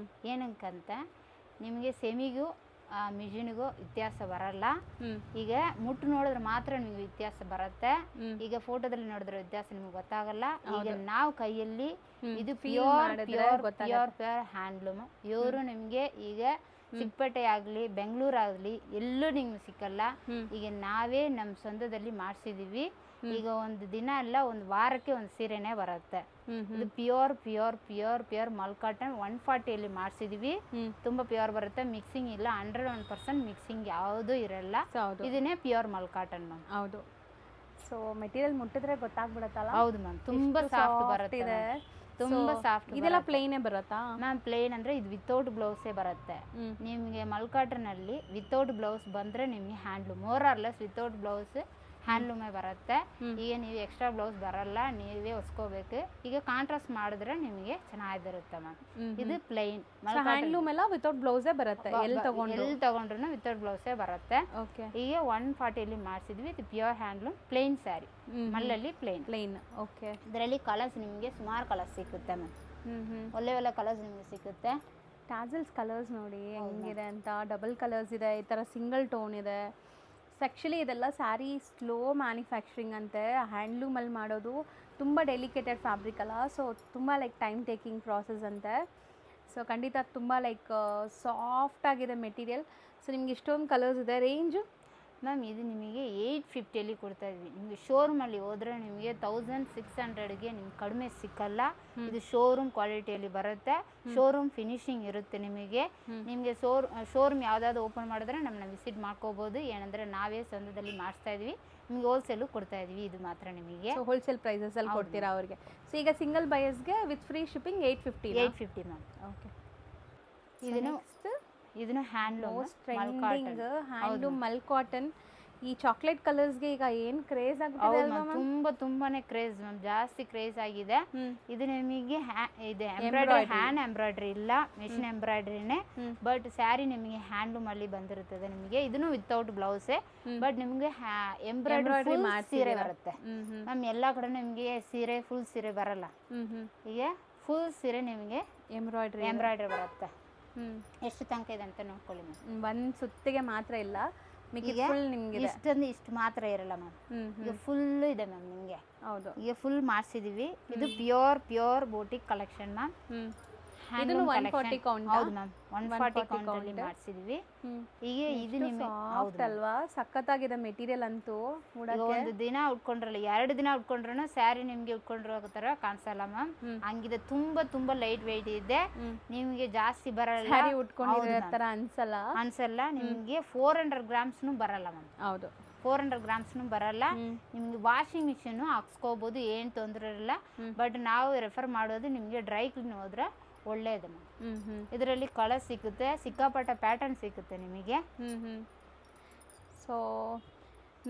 ಏನಕ್ಕಂತ ನಿಮಗೆ ಸೆಮಿಗೂ ಮಿಷಿನ್ಗೂ ವ್ಯತ್ಯಾಸ ಬರಲ್ಲ. ಈಗ ಮುಟ್ಟು ನೋಡಿದ್ರೆ ಮಾತ್ರ ನಿಮಗೆ ವ್ಯತ್ಯಾಸ ಬರುತ್ತೆ. ಈಗ ಫೋಟೋದಲ್ಲಿ ನೋಡಿದ್ರೆ ವ್ಯತ್ಯಾಸ ನಿಮ್ಗೆ ಗೊತ್ತಾಗಲ್ಲ. ಈಗ ನಾವು ಕೈಯಲ್ಲಿ ಇದು ಪ್ಯೂರ್ ಹ್ಯಾಂಡ್ಲೂಮ್. ಇವರು ನಿಮಗೆ ಈಗ ಚಿಕ್ಕಪೇಟೆ ಆಗಲಿ ಬೆಂಗಳೂರು ಆಗಲಿ ಎಲ್ಲೂ ನಿಮ್ಗೆ ಸಿಕ್ಕಲ್ಲ. ಈಗ ನಾವೇ ನಮ್ಮ ಸ್ವಂತದಲ್ಲಿ ಮಾಡಿಸಿದೀವಿ. ಈಗ ಒಂದು ದಿನ ಅಲ್ಲ, ಒಂದು ವಾರಕ್ಕೆ ಒಂದು ಸೀರೆನೇ ಬರುತ್ತೆ. ಇದು ಪ್ಯೂರ್ ಪ್ಯೂರ್ ಪ್ಯೂರ್ ಪ್ಯೂರ್ ಮಲ್ ಕಾಟನ್ 140 ಮಾಡಿಸಿದೀವಿ. ತುಂಬಾ ಪ್ಯೂರ್ ಬರುತ್ತೆ, ಮಿಕ್ಸಿಂಗ್ ಇಲ್ಲ, 101% ಮಿಕ್ಸಿಂಗ್ ಯಾವುದೂ ಇರಲ್ಲ. ಇದನ್ನೇ ಪ್ಯೂರ್ ಮಲ್ ಕಾಟನ್ ಮ್ಯಾಮ್. ಹೌದು. ಸೊ ಮೆಟೀರಿಯಲ್ ಮುಟ್ಟಿದ್ರೆ ಗೊತ್ತಾಗ್ಬಿಡತ್ತಲ್ಲ. ಹೌದು ಮ್ಯಾಮ್, ತುಂಬಾ ಸಾಫ್ಟ್ ಬರುತ್ತೆ, ತುಂಬಾ ಸಾಫ್ಟ್. ಇದೆಲ್ಲ ಪ್ಲೇನೇ ಬರುತ್ತಾ ಮ್ಯಾಮ್? ಪ್ಲೇನ್ ಅಂದ್ರೆ ಇದು ವಿತೌಟ್ ಬ್ಲೌಸೇ ಬರುತ್ತೆ ನಿಮಗೆ. ಮಲ್ ಕಾಟನ್ ಅಲ್ಲಿ ವಿತೌಟ್ ಬ್ಲೌಸ್ ಬಂದ್ರೆ ನಿಮಗೆ handloom, more or less without blouse ಹ್ಯಾಂಡ್ಲೂಮೇ ಬರುತ್ತೆ. ಈಗ ನೀವು ಎಕ್ಸ್ಟ್ರಾ ಬ್ಲೌಸ್ ಬರಲ್ಲ, ನೀವೇ ಹೊಸ್ಕೋಬೇಕು. ಈಗ ಕಾಂಟ್ರಾಸ್ಟ್ ಮಾಡಿದ್ರೆ ನಿಮಗೆ ಚೆನ್ನಾಗಿರುತ್ತೆ ಮ್ಯಾಮ್. ಇದು ಪ್ಲೈನ್ ಹ್ಯಾಂಡ್ಲೂಮ್ ಎಲ್ಲ ವಿತೌಟ್ ಬ್ಲೌಸೇ ಬರುತ್ತೆ, ಎಲ್ಲಿ ತಗೊಂಡ್ರು ವಿತೌಟ್ ಬ್ಲೌಸೇ ಬರುತ್ತೆ. ಈಗ 140 ಮಾಡಿಸಿದ್ವಿ. ಇದು ಪ್ಯೂರ್ ಹ್ಯಾಂಡ್ಲೂಮ್ ಪ್ಲೈನ್ ಸ್ಯಾರಿ, ಮಲ್ಲಲ್ಲಿ ಪ್ಲೈನ್. ಓಕೆ. ಇದರಲ್ಲಿ ಕಲರ್ಸ್ ನಿಮಗೆ ಸುಮಾರು ಕಲರ್ಸ್ ಸಿಗುತ್ತೆ ಮ್ಯಾಮ್. ಒಳ್ಳೆ ಒಳ್ಳೆ ಕಲರ್ಸ್ ನಿಮಗೆ ಸಿಗುತ್ತೆ. ಟ್ಯಾಸಲ್ಸ್ ಕಲರ್ಸ್ ನೋಡಿ ಹೆಂಗಿದೆ ಅಂತ. ಡಬಲ್ ಕಲರ್ಸ್ ಇದೆ, ಈ ಥರ ಸಿಂಗಲ್ ಟೋನ್ ಇದೆ. ಆ್ಯಕ್ಚುಲಿ ಇದೆಲ್ಲ ಸ್ಯಾರಿ ಸ್ಲೋ ಮ್ಯಾನುಫ್ಯಾಕ್ಚರಿಂಗ್ ಅಂತೆ. ಹ್ಯಾಂಡ್ಲೂಮಲ್ಲಿ ಮಾಡೋದು ತುಂಬ ಡೆಲಿಕೇಟೆಡ್ ಫ್ಯಾಬ್ರಿಕ್ ಅಲ್ಲ, ಸೊ ತುಂಬ ಲೈಕ್ ಟೈಮ್ ಟೇಕಿಂಗ್ ಪ್ರಾಸೆಸ್ ಅಂತೆ. ಸೊ ಖಂಡಿತ ತುಂಬ ಲೈಕ್ ಸಾಫ್ಟ್ ಆಗಿದೆ ಮೆಟೀರಿಯಲ್. ಸೊ ನಿಮ್ಗೆ ಇಷ್ಟೊಂದು ಕಲರ್ಸ್ ಇದೆ. ರೇಂಜು ಮ್ಯಾಮ್ ಇದು ನಿಮಗೆ 850 ಕೊಡ್ತಾ ಇದ್ವಿ. ನಿಮಗೆ ಶೋರೂಮಲ್ಲಿ ಹೋದರೆ ನಿಮಗೆ 1600ಗೆ ನಿಮ್ಗೆ ಕಡಿಮೆ ಸಿಕ್ಕಲ್ಲ. ಇದು ಶೋರೂಮ್ ಕ್ವಾಲಿಟಿಯಲ್ಲಿ ಬರುತ್ತೆ, ಶೋರೂಮ್ ಫಿನಿಶಿಂಗ್ ಇರುತ್ತೆ ನಿಮಗೆ. ನಿಮಗೆ ಶೋರೂಮ್ ಯಾವುದಾದ್ರು ಓಪನ್ ಮಾಡಿದ್ರೆ ನಮ್ಮನ್ನ ವಿಸಿಟ್ ಮಾಡ್ಕೋಬೋದು. ಏನಂದರೆ ನಾವೇ ಸ್ವಂತದಲ್ಲಿ ಮಾಡಿಸ್ತಾ ಇದ್ವಿ, ನಿಮಗೆ ಹೋಲ್ಸೇಲು ಕೊಡ್ತಾ ಇದ್ವಿ. ಇದು ಮಾತ್ರ ನಿಮಗೆ ಹೋಲ್ಸೇಲ್ ಪ್ರೈಸಸಲ್ಲಿ ಕೊಡ್ತೀರಾ ಅವ್ರಿಗೆ. ಸೊ ಈಗ ಸಿಂಗಲ್ ಬಯರ್ಸ್ಗೆ with free shipping 850 ma'am. Okay. ಇದನ್ನು ಹ್ಯಾಂಡ್ಲೂಮ್ ಟ್ರೆಂಡಿಂಗ್ ಹ್ಯಾಂಡ್ಲೂಮ್ ಮಲ್ ಕಾಟನ್. ಈ ಚಾಕ್ಲೇಟ್ ಕಲರ್ಸ್ಗೆ ಈಗ ಏನು ಕ್ರೇಜ್ ಆಗಿದೆ ಅಲ್ವಾ? ತುಂಬಾನೇ ಕ್ರೇಜ್ ಮ್ಯಾಮ್, ಜಾಸ್ತಿ ಕ್ರೇಜ್ ಆಗಿದೆ. ಇದು ನಿಮಗೆ ಇದೆ ಎಂಬ್ರಾಯ್ಡ್ರಿ, ಹ್ಯಾಂಡ್ ಎಂಬ್ರಾಯ್ಡ್ರಿ ಇಲ್ಲ, ಮಿಷಿನ್ ಎಂಬ್ರಾಯ್ಡ್ರಿನೇ. ಬಟ್ ಸ್ಯಾರಿ ನಿಮಗೆ ಹ್ಯಾಂಡ್ಲೂಮ್ ಅಲ್ಲಿ ಬಂದಿರುತ್ತದೆ ನಿಮಗೆ. ಇದನ್ನು ವಿತೌಟ್ ಬ್ಲೌಸೇ, ಬಟ್ ನಿಮಗೆ ಎಂಬ್ರಾಯ್ಡ್ರಿ ಸೀರೆ ಬರುತ್ತೆ ಮ್ಯಾಮ್. ಎಲ್ಲಾ ಕಡೆ ನಿಮಗೆ ಸೀರೆ ಫುಲ್ ಸೀರೆ ಬರಲ್ಲ. ಈಗ ಫುಲ್ ಸೀರೆ ನಿಮಗೆ ಎಂಬ್ರಾಯ್ಡ್ರಿ ಬರುತ್ತೆ. ಎಷ್ಟು ತನಕ ಇದೆ ಅಂತ ನೋಡ್ಕೊಳ್ಳಿ ಮ್ಯಾಮ್. ಒಂದು ಸುತ್ತಿಗೆ ಮಾತ್ರ ಇಲ್ಲ, ಇಷ್ಟು ಮಾತ್ರ ಇರಲ್ಲ ಮ್ಯಾಮ್. ಈಗ ಫುಲ್ ಇದೆ ಮ್ಯಾಮ್ ನಿಮಗೆ. ಹೌದು, ಈಗ ಫುಲ್ ಮಾಡಿಸಿದೀವಿ. ಇದು ಪ್ಯೂರ್ ಬೂಟಿಕ್ ಕಲೆಕ್ಷನ್ ಮ್ಯಾಮ್. ಹೌದು ಮ್ಯಾಮ್, 140 ಕೌಂಟ್ ಅಲ್ಲಿ ಮಾಡಿಸಿದೀವಿ. ಈಗ ಇದು ನಿಮಗೆ ಅಲ್ವಾ, ಸಖತ್ತಾಗಿದೆ ಮೆಟೀರಿಯಲ್ ಅಂತೂ. ಒಂದು ದಿನ ಉಟ್ಕೊಂಡ್ರಲ್ಲ, 2 ದಿನ ಉಟ್ಕೊಂಡ್ರು ಸ್ಯಾರಿ ನಿಮ್ಗೆ ಉಟ್ಕೊಂಡ್ರು ತರ ಕಾಣಿಸಲ್ಲ ಮ್ಯಾಮ್. ಹಂಗಿದೆ, ತುಂಬಾ ಲೈಟ್ ವೆಯ್ಟ್ ಇದೆ, ನಿಮ್ಗೆ ಜಾಸ್ತಿ ಬರಲ್ಲ, ಅನ್ಸಲ್ಲ. ನಿಮ್ಗೆ 400 ಗ್ರಾಮ್ಸ್ನು ಬರಲ್ಲ ಮ್ಯಾಮ್. ಹೌದು, 400 ಗ್ರಾಮ್ಸ್ನು ಬರಲ್ಲ. ನಿಮ್ಗೆ ವಾಷಿಂಗ್ ಮಿಷಿನ್ ಹಾಕ್ಸ್ಕೋಬಹುದು, ಏನು ತೊಂದರೆ ಇರಲ್ಲ. ಬಟ್ ನಾವು ರೆಫರ್ ಮಾಡೋದು ನಿಮ್ಗೆ ಡ್ರೈ ಕ್ಲೀನ್ ಹೋದ್ರೆ ಒಳ್ಳೇದು ಮ್ಯಾಮ್. ಇದರಲ್ಲಿ ಕಲರ್ ಸಿಗುತ್ತೆ, ಸಿಕ್ಕಾಪಟ್ಟ ಪ್ಯಾಟರ್ನ್ ಸಿಗುತ್ತೆ ನಿಮಗೆ. ಸೊ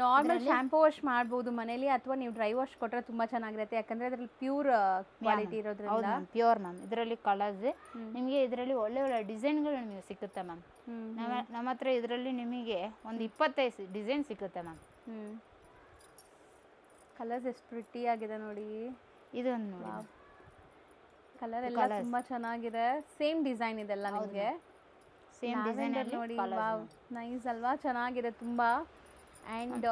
ನಾರ್ಮಲ್ ಶಾಂಪೂ ವಾಶ್ ಮಾಡ್ಬೋದು ಮನೇಲಿ, ಅಥವಾ ನೀವು ಡ್ರೈ ವಾಶ್ ಕೊಟ್ಟರೆ ತುಂಬ ಚೆನ್ನಾಗಿರುತ್ತೆ, ಯಾಕಂದ್ರೆ ಅದರಲ್ಲಿ ಪ್ಯೂರ್ ಕ್ವಾಲಿಟಿ ಇರೋದ್ರಿಂದ. Pure ma'am. ಇದರಲ್ಲಿ ಕಲರ್ಸ್ ನಿಮಗೆ, ಇದರಲ್ಲಿ ಒಳ್ಳೆ ಒಳ್ಳೆ ಡಿಸೈನ್ಗಳು ನಿಮಗೆ ಸಿಗುತ್ತೆ ಮ್ಯಾಮ್. ನಮ್ಮ ಹತ್ರ ಇದರಲ್ಲಿ ನಿಮಗೆ ಒಂದು 25 ಡಿಸೈನ್ ಸಿಗುತ್ತೆ ಮ್ಯಾಮ್. ಕಲರ್ಸ್ ಎಷ್ಟು ಪ್ರಿಟಿ ಆಗಿದೆ ನೋಡಿ. ಇದೊಂದು ನೋಡಿ, ಕಲರ್ ಎಲ್ಲ ತುಂಬಾ ಚೆನ್ನಾಗಿದೆ. ಸೇಮ್ ಡಿಸೈನ್ ಇದೆಲ್ಲ ನಿಮಗೆ, ಸೇಮ್ ಡಿಸೈನ್ ನೋಡಿ. ವಾವ್, ನೈಸ್ ಅಲ್ವಾ, ಚೆನ್ನಾಗಿದೆ ತುಂಬಾ. ಆ್ಯಂಡ್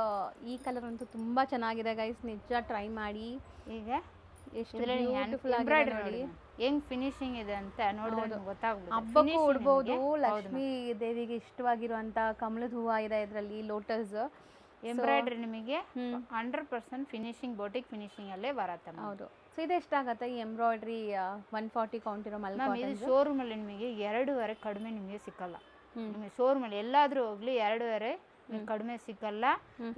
ಈ ಕಲರ್ ಅಂತೂ ತುಂಬ ಚೆನ್ನಾಗಿದೆ ಗೈಸ್, ನಿಜ ಟ್ರೈ ಮಾಡಿ. ಈಗ ಎಷ್ಟು ಬ್ಯೂಟಿಫುಲ್ ಆಗಿದೆ ನೋಡಿ, ಹೆಂಗ್ ಫಿನಿಶಿಂಗ್ ಇದೆ ಅಂತ ನೋಡಿದ್ರೆ ಗೊತ್ತಾಗ್ಬೋದು. ಹಬ್ಬಕ್ಕೂ ಉಡ್ಬೋದು. ಲಕ್ಷ್ಮೀ ದೇವಿಗೆ ಇಷ್ಟವಾಗಿರುವಂತ ಕಮಲದ ಹೂವು ಇದೆ ಇದರಲ್ಲಿ, ಲೋಟಸ್ ಎಂಬ್ರಾಯ್ಡ್ರಿ ನಿಮಗೆ 100% ಫಿನಿಶಿಂಗ್, ಬೋಟಿಕ್ ಫಿನಿಶಿಂಗ್ ಅಲ್ಲೇ ಬರುತ್ತೆ. ಹೌದು. ಸೊ ಇದು ಎಷ್ಟಾಗತ್ತೆ ಈ ಎಂಬ್ರಾಯ್ಡ್ರಿ 140 ಕೌಂಟ್ ಇರೋ ಮಲ್ ಕಾಟನ್? ಇದು ಶೋರೂಮ್ ಅಲ್ಲಿ ನಿಮಗೆ 2.5 ಕಡಿಮೆ ನಿಮಗೆ ಸಿಕ್ಕಲ್ಲ. ನಿಮಗೆ ಶೋರೂಮ್ ಅಲ್ಲಿ ಎಲ್ಲಾದ್ರೂ ಹೋಗ್ಲಿ 2.5 ಕಡಿಮೆ ಸಿಕ್ಕಲ್ಲ.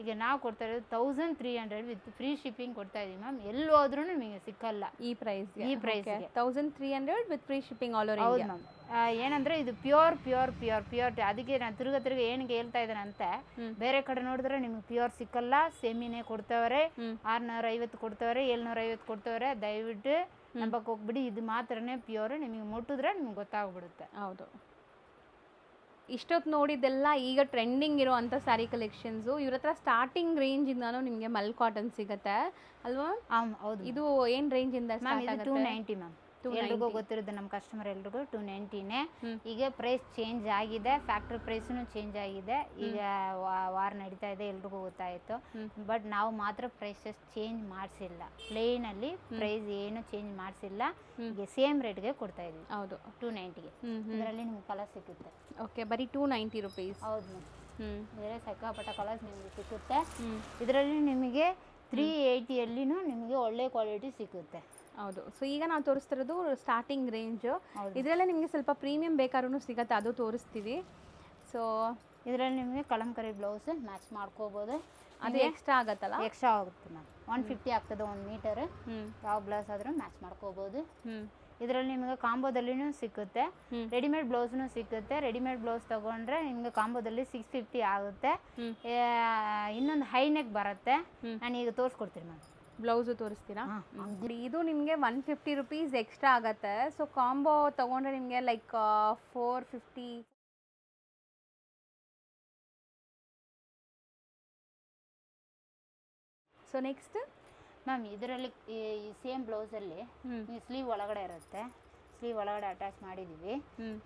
ಈಗ ನಾವು ಕೊಡ್ತಾ ಇರೋದು 1300 ವಿತ್ ಫ್ರೀ ಶಿಪ್ಪಿಂಗ್ ಕೊಡ್ತಾ ಇದೀವಿ ಮ್ಯಾಮ್. ಎಲ್ಲಿ ಹೋದ್ರೂ ನಿಮಗೆ ಸಿಕ್ಕಲ್ಲ ಈ price. 1300 with free shipping all over India ma'am. ಏನಂದ್ರೆ ಇದು ಪ್ಯೂರ್ ಅದಕ್ಕೆ ನಾನು ತಿರ್ಗ ಏನಿಗೆ ಹೇಳ್ತಾ ಇದ್ದೇನೆ ಅಂತ, ಬೇರೆ ಕಡೆ ನೋಡಿದ್ರೆ ನಿಮ್ಗೆ ಪ್ಯೂರ್ ಸಿಕ್ಕಲ್ಲ. ಸೆಮಿನೇ ಕೊಡ್ತವ್ರೆ, 650 ಕೊಡ್ತವ್ರೆ, 750 ಕೊಡ್ತವ್ರೆ. ದಯವಿಟ್ಟು ನಂಬಕ್ಕೆ ಹೋಗ್ಬಿಡಿ, ಇದು ಮಾತ್ರನೇ ಪ್ಯೂರ್. ನಿಮಗೆ ಮುಟ್ಟಿದ್ರೆ ನಿಮ್ಗೆ ಗೊತ್ತಾಗ್ಬಿಡುತ್ತೆ. ಹೌದು. ಇಷ್ಟೊತ್ತು ನೋಡಿದ್ದೆಲ್ಲ ಈಗ ಟ್ರೆಂಡಿಂಗ್ ಇರುವಂಥ ಸ್ಯಾರಿ ಕಲೆಕ್ಷನ್ಸು. ಇವ್ರ ಹತ್ರ ಸ್ಟಾರ್ಟಿಂಗ್ ರೇಂಜಿಂದಾನು ನಿಮಗೆ ಮಲ್ ಕಾಟನ್ ಸಿಗುತ್ತೆ ಅಲ್ವಾ? ಹೌದು. ಇದು ಏನು ರೇಂಜಿಂದ? 290 ಮ್ಯಾಮ್. ಎಲ್ರಿಗೂ ಗೊತ್ತಿರೋದು ನಮ್ಮ ಕಸ್ಟಮರ್ ಎಲ್ರಿಗೂ 290ನೇ. ಈಗ ಪ್ರೈಸ್ ಚೇಂಜ್ ಆಗಿದೆ, ಫ್ಯಾಕ್ಟ್ರಿ ಪ್ರೈಸ್ನು ಚೇಂಜ್ ಆಗಿದೆ. ಈಗ ವಾರ್ ನಡೀತಾ ಇದೆ, ಎಲ್ರಿಗೂ ಗೊತ್ತಾಯಿತು. ಬಟ್ ನಾವು ಮಾತ್ರ ಪ್ರೈಸಸ್ ಚೇಂಜ್ ಮಾಡಿಸಿಲ್ಲ, ಪ್ಲೇನಲ್ಲಿ ಪ್ರೈಸ್ ಏನು ಚೇಂಜ್ ಮಾಡಿಸಿಲ್ಲ. ಈಗ ಸೇಮ್ ರೇಟ್ಗೆ ಕೊಡ್ತಾ ಇದೀವಿ. ಹೌದು, 290ಗೆ. ಇದರಲ್ಲಿ ನಿಮ್ಗೆ ಕಲರ್ ಸಿಗುತ್ತೆ. ಓಕೆ, ಬರೀ 290 ರುಪೀಸ್. ಹೌದು ಮ್ಯಾಮ್. ಇದರಲ್ಲಿ ಸಿಕ್ಕಾಪಟ್ಟ ಕಲರ್ಸ್ ನಿಮಗೆ ಸಿಗುತ್ತೆ. ಇದರಲ್ಲಿ ನಿಮಗೆ 380ಯಲ್ಲಿನೂ ನಿಮಗೆ ಒಳ್ಳೆ ಕ್ವಾಲಿಟಿ ಸಿಗುತ್ತೆ. ಹೌದು. ಸೊ ಈಗ ನಾವು ತೋರಿಸ್ತಿರೋದು ಸ್ಟಾರ್ಟಿಂಗ್ ರೇಂಜು. ಇದರಲ್ಲೇ ನಿಮಗೆ ಸ್ವಲ್ಪ ಪ್ರೀಮಿಯಂ ಬೇಕಾದ್ರೂ ಸಿಗುತ್ತೆ, ಅದು ತೋರಿಸ್ತೀವಿ. ಸೊ ಇದರಲ್ಲಿ ನಿಮಗೆ ಕಲಂಕರಿ ಬ್ಲೌಸ್ ಮ್ಯಾಚ್ ಮಾಡ್ಕೋಬೋದು. ಅದು ಎಕ್ಸ್ಟ್ರಾ ಆಗುತ್ತಲ್ಲ? ಎಕ್ಸ್ಟ್ರಾ ಆಗುತ್ತೆ ಮ್ಯಾಮ್. 150 ಆಗ್ತದೆ 1 ಮೀಟರ್. ಯಾವ ಬ್ಲೌಸ್ ಆದರೂ ಮ್ಯಾಚ್ ಮಾಡ್ಕೋಬೋದು. ಇದರಲ್ಲಿ ನಿಮಗೆ ಕಾಂಬೋದಲ್ಲಿನೂ ಸಿಗುತ್ತೆ, ರೆಡಿಮೇಡ್ ಬ್ಲೌಸ್ನು ಸಿಗುತ್ತೆ. ರೆಡಿಮೇಡ್ ಬ್ಲೌಸ್ ತಗೊಂಡ್ರೆ ನಿಮಗೆ ಕಾಂಬೋದಲ್ಲಿ 650 ಆಗುತ್ತೆ. ಇನ್ನೊಂದು ಹೈ ನೆಕ್ ಬರುತ್ತೆ, ನಾನು ಈಗ ತೋರಿಸ್ಕೊಡ್ತೀನಿ ಮ್ಯಾಮ್. ಬ್ಲೌಸು ತೋರಿಸ್ತೀರಾ? ಇದು ನಿಮಗೆ 150 ರುಪೀಸ್ ಎಕ್ಸ್ಟ್ರಾ ಆಗುತ್ತೆ. ಸೊ ಕಾಂಬೋ ತಗೊಂಡ್ರೆ ನಿಮಗೆ ಲೈಕ್ 450. ಸೊ ನೆಕ್ಸ್ಟ್ ಮ್ಯಾಮ್, ಇದರಲ್ಲಿ ಈ ಸೇಮ್ ಬ್ಲೌಸಲ್ಲಿ ಸ್ಲೀವ್ ಒಳಗಡೆ ಇರುತ್ತೆ, ಸ್ಲೀವ್ ಒಳಗಡೆ ಅಟ್ಯಾಚ್ ಮಾಡಿದ್ದೀವಿ.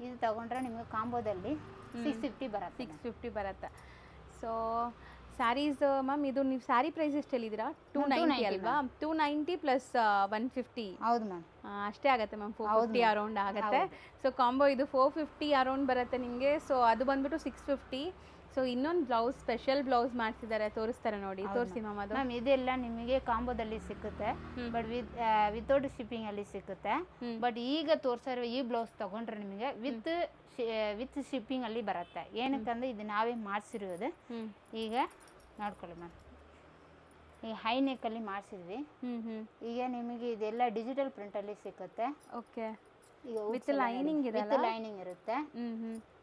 ಇದು ತಗೊಂಡ್ರೆ ನಿಮಗೆ ಕಾಂಬೋದಲ್ಲಿ 650 ಬರುತ್ತೆ. 650 ಬರುತ್ತೆ. ಸೊ ಸ್ಯಾರೀಸ್ ಮ್ಯಾಮ್, ಇದು ನೀವು ಸ್ಯಾರಿ ಪ್ರೈಸ್ ಎಷ್ಟು ಹೇಳಿದ್ದೀರಾ? 290 ಅಲ್ವಾ? 290 ಪ್ಲಸ್ 150. ಹೌದು ಮ್ಯಾಮ್, ಅಷ್ಟೇ ಆಗುತ್ತೆ ಮ್ಯಾಮ್. 450 ಅರೌಂಡ್ ಆಗುತ್ತೆ. ಸೊ ಕಾಂಬೋ ಇದು 450 ಅರೌಂಡ್ ಬರುತ್ತೆ ನಿಮಗೆ. ಸೊ ಅದು ಬಂದ್ಬಿಟ್ಟು 650. ಸೊ ಇನ್ನೊಂದು ಬ್ಲೌಸ್, ಸ್ಪೆಷಲ್ ಬ್ಲೌಸ್ ಮಾಡಿಸಿದ್ದಾರೆ, ತೋರಿಸ್ತಾರೆ ನೋಡಿ. ತೋರಿಸಿ ಮ್ಯಾಮ್. ಅದು ಮ್ಯಾಮ್ ಇದೆಲ್ಲ ನಿಮಗೆ ಕಾಂಬೋದಲ್ಲಿ ಸಿಗುತ್ತೆ, ಬಟ್ ವಿತೌಟ್ ಶಿಪ್ಪಿಂಗ್ ಅಲ್ಲಿ ಸಿಗುತ್ತೆ. ಬಟ್ ಈಗ ತೋರಿಸಿರೋ ಈ ಬ್ಲೌಸ್ ತಗೊಂಡ್ರೆ ನಿಮಗೆ ವಿತ್ ಶಿಪ್ಪಿಂಗ್ ಅಲ್ಲಿ ಬರುತ್ತೆ. ಏನಕ್ಕಂದ್ರೆ ಇದು ನಾವೇ ಮಾಡಿಸಿರೋದು. ಈಗ ನೋಡ್ಕೊಳ್ಳಿ ಮ್ಯಾಮ್, ಈ ಹೈ ನೆಕ್ ಅಲ್ಲಿ ಮಾಡಿಸಿದ್ವಿ. ಈಗ ನಿಮಗೆ ಇದೆಲ್ಲ ಡಿಜಿಟಲ್ ಪ್ರಿಂಟ್ ಅಲ್ಲಿ ಸಿಗುತ್ತೆ. ಓಕೆ, ಈಗ ವಿತ್ ಲೈನಿಂಗ್ ಇದೆ, ವಿತ್ ಲೈನಿಂಗ್ ಇರುತ್ತೆ.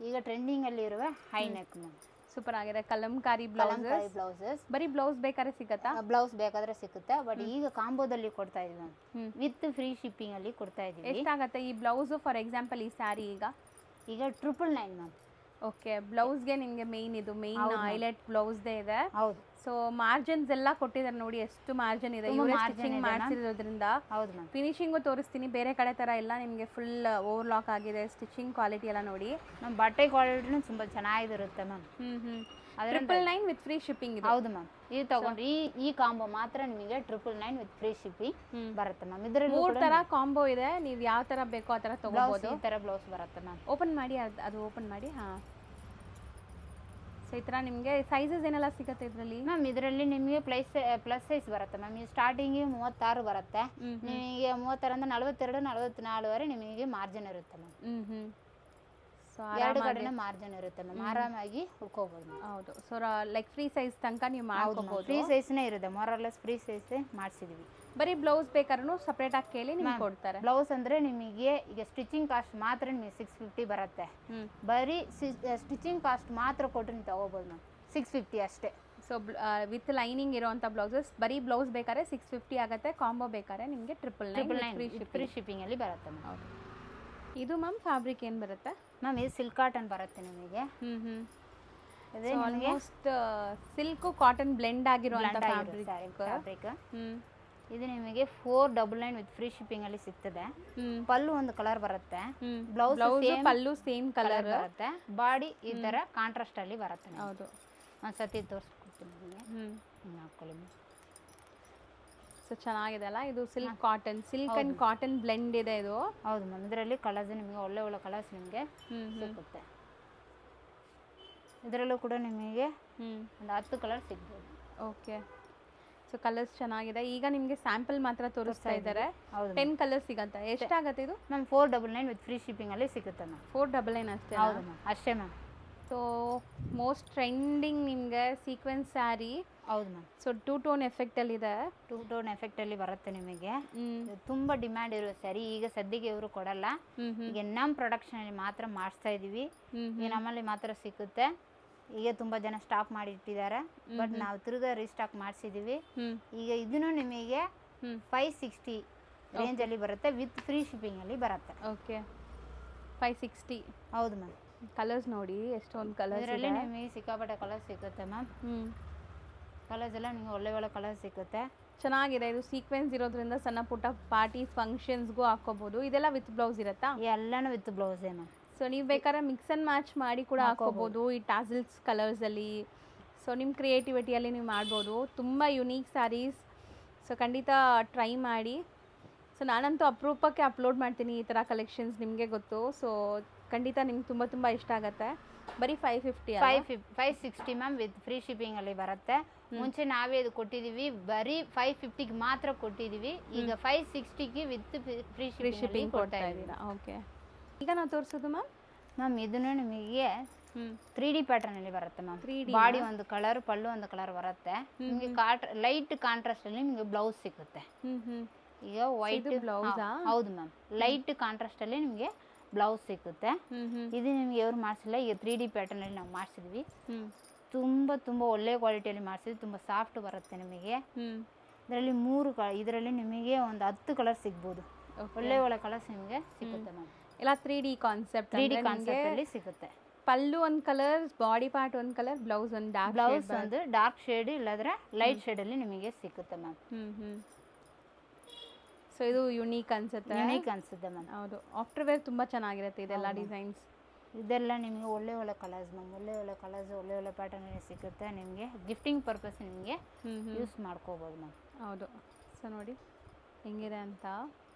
ಈಗ ಟ್ರೆಂಡಿಂಗ್ ಅಲ್ಲಿ ಇರುವ ಹೈ ನೆಕ್ ಮ್ಯಾಮ್. ಸೂಪರ್ ಆಗಿದೆ. ಕಲಂಕಾರಿ ಬ್ಲೌಸಸ್. ಬರೀ ಬ್ಲೌಸ್ ಬೇಕಾದ್ರೆ ಸಿಗುತ್ತಾ? ಬ್ಲೌಸ್ ಬೇಕಾದ್ರೆ ಸಿಗುತ್ತೆ, ಬಟ್ ಈಗ ಕಾಂಬೋದಲ್ಲಿ ಕೊಡ್ತಾ ಇದೀವಿ ಮ್ಯಾಮ್, ವಿತ್ ಫ್ರೀ ಶಿಪ್ಪಿಂಗ್ ಅಲ್ಲಿ ಕೊಡ್ತಾ ಇದೀವಿ. ಎಷ್ಟಾಗತ್ತೆ ಈ ಬ್ಲೌಸ್? ಫಾರ್ ಎಕ್ಸಾಂಪಲ್ ಈ ಸ್ಯಾರಿ ಈಗ 999 ಮ್ಯಾಮ್. ಓಕೆ, ಬ್ಲೌಸ್ಗೆ ನಿಮಗೆ ಮೇನ್ ಹೈಲೈಟ್ ಬ್ಲೌಸ್ದೇ ಇದೆ. ಹೌದು. ಸೊ ಮಾರ್ಜಿನ್ಸ್ ಎಲ್ಲ ಕೊಟ್ಟಿದ್ದಾರೆ ನೋಡಿ, ಎಷ್ಟು ಮಾರ್ಜಿನ್ ಇದೆ. ಇವರೇ ಸ್ಟಿಚಿಂಗ್ ಮಾಡಿಸಿರೋದ್ರಿಂದ ಹೌದು ಮ್ಯಾಮ್. ಫಿನಿಶಿಂಗು ತೋರಿಸ್ತೀನಿ, ಬೇರೆ ಕಡೆ ಥರ ಎಲ್ಲ ನಿಮಗೆ ಫುಲ್ ಓವರ್ಲಾಕ್ ಆಗಿದೆ. ಸ್ಟಿಚಿಂಗ್ ಕ್ವಾಲಿಟಿ ಎಲ್ಲ ನೋಡಿ. ನಮ್ಮ ಬಟ್ಟೆ ಕ್ವಾಲಿಟಿನೂ ತುಂಬ ಚೆನ್ನಾಗಿರುತ್ತೆ ಮ್ಯಾಮ್. 999 ವಿತ್ ಫ್ರೀ ಶಿಪ್ಪಿಂಗ್ ಇದೆ. ಹೌದು ಮ್ಯಾಮ್. ಇದು ತಗೊಂಡ್ರೆ ಈ ಕಾಂಬೋ ಮಾತ್ರ ನಿಮಗೆ 999 ವಿತ್ ಫ್ರೀ ಶಿಪ್ಪಿಂಗ್ ಬರುತ್ತೆ ಮ್ಯಾಮ್. ಇದರಲ್ಲಿ 3 ತರ ಕಾಂಬೋ ಇದೆ, ನೀವು ಯಾವ ತರ ಬೇಕೋ ಆ ತರ ತಗೋಬಹುದು. ಈ ತರ ಬ್ಲೌಸ್ ಬರುತ್ತೆ ಮ್ಯಾಮ್. ಓಪನ್ ಮಾಡಿ, ಅದು ಓಪನ್ ಮಾಡಿ. ಹಾ, ಸೊ ಈ ತರ ನಿಮಗೆ ಸೈಜಸ್ ಏನೆಲ್ಲ ಸಿಗುತ್ತೆ ಇದರಲ್ಲಿ? ಮ್ಯಾಮ್ ಇದರಲ್ಲಿ ನಿಮಗೆ ಪ್ಲಸ್ ಸೈಜ್ ಬರುತ್ತೆ ಮ್ಯಾಮ್. ಈ ಸ್ಟಾರ್ಟಿಂಗ್ 36 ಬರುತ್ತೆ, ನಿಮಗೆ 36 ಅಂದ್ರೆ 42 44 ವರೆ ನಿಮಗೆ ಮಾರ್ಜಿನ್ ಇರುತ್ತೆ ಮ್ಯಾಮ್. ಸೊ ಎರಡು ಕಡೆನೂ ಮಾರ್ಜಿನ್ ಇರುತ್ತೆ ಮ್ಯಾಮ್, ಆರಾಮಾಗಿ ಉಳ್ಕೋಬಹುದು. ಹೌದು. ಸೊ ಲೈಕ್ ಫ್ರೀ ಸೈಜ್ ತನಕ ನೀವು ಮಾಡ್ಕೋಬಹುದು. ಫ್ರೀ ಸೈಜ್ನೇ ಇರುತ್ತೆ, ಮೊರಲೆಸ್ ಫ್ರೀ ಸೈಜ್ ಮಾಡಿಸಿದೀವಿ. ಬರೀ ಬ್ಲೌಸ್ ಬೇಕಾದ್ರೂ ಸಪರೇಟ್ ಆಗಿ ಕೇಳಿ ನಿಮ್ಗೆ ಕೊಡ್ತಾರೆ. ಬ್ಲೌಸ್ ಅಂದ್ರೆ ನಿಮಗೆ ಈಗ ಸ್ಟಿಚಿಂಗ್ ಕಾಸ್ಟ್ ಮಾತ್ರ ನಿಮಗೆ 650 ಬರುತ್ತೆ. ಬರೀ ಸ್ಟಿಚಿಂಗ್ ಕಾಸ್ಟ್ ಮಾತ್ರ ಕೊಟ್ಟು ನೀವು ತಗೋಬಹುದು ಮ್ಯಾಮ್, 650 ಅಷ್ಟೇ. ಸೊ ವಿತ್ ಲೈನಿಂಗ್ ಇರೋಂಥ ಬ್ಲೌಸಸ್ ಬರೀ ಬ್ಲೌಸ್ ಬೇಕಾದ್ರೆ 650 ಆಗುತ್ತೆ. ಕಾಂಬೋ ಬೇಕಾದ್ರೆ ನಿಮಗೆ 999 ಫ್ರೀ ಶಿಪ್ಪಿಂಗ್ ಅಲ್ಲಿ ಬರುತ್ತೆ ಮ್ಯಾಮ್. ಹೌದು. ಇದು ಮ್ಯಾಮ್ ಫ್ಯಾಬ್ರಿಕ್ ಏನು ಬರುತ್ತೆ ಮ್ಯಾಮ್? ಇದು ಸಿಲ್ಕ್ ಕಾಟನ್ ಬರುತ್ತೆ ನಿಮಗೆ. ಆಲ್ಮೋಸ್ಟ್ ಸಿಲ್ಕ್ ಕಾಟನ್ ಬ್ಲೆಂಡ್ ಆಗಿರುವಂತ ಫ್ಯಾಬ್ರಿಕ್. ಇದು ನಿಮಗೆ 499 ವಿತ್ ಫ್ರೀ ಶಿಪ್ಪಿಂಗ್ ಅಲ್ಲಿ ಸಿಗ್ತದೆ. ಪಲ್ಲು ಒಂದು ಕಲರ್ ಬರುತ್ತೆ, ಬ್ಲೌಸ್ ಪಲ್ಲು ಸೇಮ್ ಕಲರ್ ಬರುತ್ತೆ, ಬಾಡಿ ಈ ತರ ಕಾಂಟ್ರಾಸ್ಟ್ ಅಲ್ಲಿ ಬರುತ್ತೆ. ಹೌದು. ಒಂದ್ಸತಿ ತೋರಿಸ್ಕೊಡ್ತೀನಿ ನಿಮಗೆ, ಹಾಕೊಳ್ಳಿ. ಸೊ ಚೆನ್ನಾಗಿದೆ ಅಲ್ಲ ಇದು? ಸಿಲ್ಕ್ ಅಂಡ್ ಕಾಟನ್ ಬ್ಲೆಂಡ್ ಇದೆ ಇದು. ಹೌದು ಮ್ಯಾಮ್. ಇದರಲ್ಲಿ ಕಲರ್ಸ್ ನಿಮಗೆ ಒಳ್ಳೆ ಕಲರ್ಸ್ ನಿಮಗೆ ಸಿಗುತ್ತೆ. ಇದರಲ್ಲೂ ಕೂಡ ನಿಮಗೆ ಒಂದು 10 ಕಲರ್ ಸಿಗ್ಬೋದು. ಓಕೆ. ಸೊ ಕಲರ್ಸ್ ಚೆನ್ನಾಗಿದೆ. ಈಗ ನಿಮಗೆ ಸ್ಯಾಂಪಲ್ ಮಾತ್ರ ತೋರಿಸ್ತಾ ಇದ್ದಾರೆ. 10 ಕಲರ್ಸ್ ಸಿಗುತ್ತೆ. ಎಷ್ಟಾಗುತ್ತೆ ಇದು ಮ್ಯಾಮ್? 499 ವಿತ್ ಫ್ರೀ ಶಿಪ್ಪಿಂಗ್ ಅಲ್ಲಿ ಸಿಗುತ್ತೆ ಮ್ಯಾಮ್. 499 ಅಷ್ಟೇ? ಹೌದು ಮ್ಯಾಮ್, ಅಷ್ಟೇ ಮ್ಯಾಮ್. ಸೊ ಮೋಸ್ಟ್ ಟ್ರೆಂಡಿಂಗ್ ನಿಮಗೆ ಸೀಕ್ವೆನ್ಸ್ ಸ್ಯಾರಿ. ಹೌದು ಮ್ಯಾಮ್. ಸೊ 2 ಟೋನ್ ಎಫೆಕ್ಟ್ ಅಲ್ಲಿ ಇದೆ. 2 ಟೋನ್ ಎಫೆಕ್ಟ್ ಅಲ್ಲಿ ಬರುತ್ತೆ ನಿಮಗೆ. ತುಂಬಾ ಡಿಮ್ಯಾಂಡ್ ಇರೋ ಸ್ಯಾರಿ. ಈಗ ಸದ್ಯಕ್ಕೆ ಇವರು ಕೊಡಲ್ಲ, ಈಗ ನಮ್ಮ ಪ್ರೊಡಕ್ಷನ್ ಅಲ್ಲಿ ಮಾತ್ರ ಮಾಡಿಸ್ತಾ ಇದೀವಿ. ಈಗ ನಮ್ಮಲ್ಲಿ ಮಾತ್ರ ಸಿಗುತ್ತೆ. ಈಗ ತುಂಬಾ ಜನ ಸ್ಟಾಕ್ ಮಾಡಿ ಇಟ್ಟಿದ್ದಾರೆ, ಬಟ್ ನಾವು ತಿರುಗಾ ರೀಸ್ಟಾಕ್ ಮಾಡಿಸಿದೀವಿ. ಈಗ ಇದನ್ನು ನಿಮಗೆ 560 ರೇಂಜ್ ಅಲ್ಲಿ ಬರುತ್ತೆ, ವಿತ್ ಫ್ರೀ ಶಿಪ್ಪಿಂಗ್ ಅಲ್ಲಿ ಬರುತ್ತೆ. ಓಕೆ, 560. ಹೌದು ಮ್ಯಾಮ್. ಕಲರ್ಸ್ ನೋಡಿ ಎಷ್ಟೊಂದು ಕಲರ್ಸ್ ಇದರಲ್ಲಿ ನಿಮಗೆ ಸಿಕ್ಕಾಪಟ್ಟೆ ಕಲರ್ಸ್ ಸಿಗುತ್ತೆ ಮ್ಯಾಮ್. ಕಲರ್ಸ್ ಎಲ್ಲ ನಿಮಗೆ ಒಳ್ಳೆ ಕಲರ್ ಸಿಗುತ್ತೆ. ಚೆನ್ನಾಗಿದೆ. ಇದು ಸೀಕ್ವೆನ್ಸ್ ಇರೋದ್ರಿಂದ ಸಣ್ಣ ಪುಟ್ಟ ಪಾರ್ಟಿ ಫಂಕ್ಷನ್ಸ್ಗೂ ಹಾಕೋಬಹುದು. ಇದೆಲ್ಲ ವಿತ್ ಬ್ಲೌಸ್ ಇರುತ್ತಾ? ಎಲ್ಲನೂ ವಿತ್ ಬ್ಲೌಸೇ ಮ್ಯಾಮ್. ಸೊ ನೀವು ಬೇಕಾದ್ರೆ ಮಿಕ್ಸ್ ಆ್ಯಂಡ್ ಮ್ಯಾಚ್ ಮಾಡಿ ಕೂಡ ಹಾಕೋಬಹುದು ಈ ಟಾಸಲ್ಸ್ ಕಲರ್ಸಲ್ಲಿ. ಸೊ ನಿಮ್ಮ ಕ್ರಿಯೇಟಿವಿಟಿಯಲ್ಲಿ ನೀವು ಮಾಡ್ಬೋದು. ತುಂಬ ಯುನೀಕ್ ಸ್ಯಾರೀಸ್. ಸೊ ಖಂಡಿತ ಟ್ರೈ ಮಾಡಿ. ಸೊ ನಾನಂತೂ ಅಪರೂಪಕ್ಕೆ ಅಪ್ಲೋಡ್ ಮಾಡ್ತೀನಿ ಈ ಥರ ಕಲೆಕ್ಷನ್ಸ್, ನಿಮಗೆ ಗೊತ್ತು. ಸೊ ಖಂಡಿತ ನಿಮ್ಗೆ ತುಂಬ ತುಂಬ ಇಷ್ಟ ಆಗುತ್ತೆ. ಬರೀ 550 560 ಮ್ಯಾಮ್ ವಿತ್ ಫ್ರೀ ಶಿಪ್ಪಿಂಗಲ್ಲಿ ಬರುತ್ತೆ. ಮುಂಚೆ ನಾವೇ ಇದು ಕೊಟ್ಟಿದ್ದೀವಿ, ಬರೀ 550ಗೆ ಮಾತ್ರ ಕೊಟ್ಟಿದ್ದೀವಿ. ಈಗ 560ಗೆ ವಿತ್ ಫ್ರೀ ಶಿಪ್ಪಿಂಗ್ ಕೊಡ್ತಾ ಇದ್ದೀರಾ? ಓಕೆ. ಈಗ ನಾವು ತೋರಿಸೋದು ಮ್ಯಾಮ್ ಇದನ್ನು ನಿಮಗೆ 3D ಪ್ಯಾಟರ್ನ್ ಅಲ್ಲಿ ಬರುತ್ತೆ ಮ್ಯಾಮ್. ಬಾಡಿ ಒಂದು ಕಲರ್, ಪಲ್ಲು ಒಂದು ಕಲರ್ ಬರುತ್ತೆ. ನಿಮಗೆ ಲೈಟ್ ಕಾಂಟ್ರಾಸ್ಟ್ ಅಲ್ಲಿ ನಿಮಗೆ ಬ್ಲೌಸ್ ಸಿಗುತ್ತೆ. ಈಗ ವೈಟ್ ಬ್ಲೌಸ್. ಹೌದು ಮ್ಯಾಮ್, ಲೈಟ್ ಕಾಂಟ್ರಾಸ್ಟ್ ಅಲ್ಲಿ ನಿಮಗೆ ಬ್ಲೌಸ್ ಸಿಗುತ್ತೆ. ಇದು ನಿಮ್ಗೆ ಯಾರು ಮಾಡಿಸಿಲ್ಲ, ಈಗ 3D ಪ್ಯಾಟರ್ನ್ ಅಲ್ಲಿ ನಾವು ಮಾಡಿಸಿದ್ವಿ. ತುಂಬಾ ತುಂಬಾ ಒಳ್ಳೆ ಕ್ವಾಲಿಟಿಯಲ್ಲಿ ಮಾಡಿಸಿದ್ವಿ. ತುಂಬಾ ಸಾಫ್ಟ್ ಬರುತ್ತೆ ನಿಮಗೆ. ಇದರಲ್ಲಿ ನಿಮಗೆ ಒಂದು 10 ಕಲರ್ ಸಿಗ್ಬೋದು. ಒಳ್ಳೆ ಒಳ್ಳೆ ಕಲರ್ಸ್ ನಿಮಗೆ ಸಿಗುತ್ತೆ ಮ್ಯಾಮ್. ಎಲ್ಲ 3D ಕಾನ್ಸೆಪ್ಟ್ ಅಲ್ಲಿ ಸಿಗುತ್ತೆ. ಪಲ್ಲು ಒಂದು ಕಲರ್, ಬಾಡಿ ಪಾರ್ಟ್ ಒಂದು ಕಲರ್, ಬ್ಲೌಸ್ ಒಂದು ಡಾರ್ಕ್ ಶೇಡ್ ಇಲ್ಲಾಂದ್ರೆ ಲೈಟ್ ಶೇಡ್ ಅಲ್ಲಿ ನಿಮಗೆ ಸಿಗುತ್ತೆ ಮ್ಯಾಮ್. ಸೊ ಇದು ಯುನೀಕ್ ಅನ್ಸುತ್ತೆ ಮ್ಯಾಮ್. ಹೌದು, ಆಫ್ಟರ್ ವೇರ್ ತುಂಬಾ ಚೆನ್ನಾಗಿರುತ್ತೆ ಇದೆಲ್ಲ ಡಿಸೈನ್ಸ್. ಇದೆಲ್ಲ ನಿಮಗೆ ಒಳ್ಳೆ ಒಳ್ಳೆ ಕಲರ್ಸ್ ಮ್ಯಾಮ್. ಒಳ್ಳೆ ಒಳ್ಳೆ ಕಲರ್ಸ್, ಒಳ್ಳೆ ಒಳ್ಳೆ ಪ್ಯಾಟರ್ನ್ ಸಿಗುತ್ತೆ ನಿಮಗೆ. ಗಿಫ್ಟಿಂಗ್ ಪರ್ಪಸ್ ನಿಮಗೆ ಯೂಸ್ ಮಾಡ್ಕೋಬೋದು ಮ್ಯಾಮ್. ಹೌದು. ಸೊ ನೋಡಿ ಹೆಂಗಿದೆ ಅಂತ,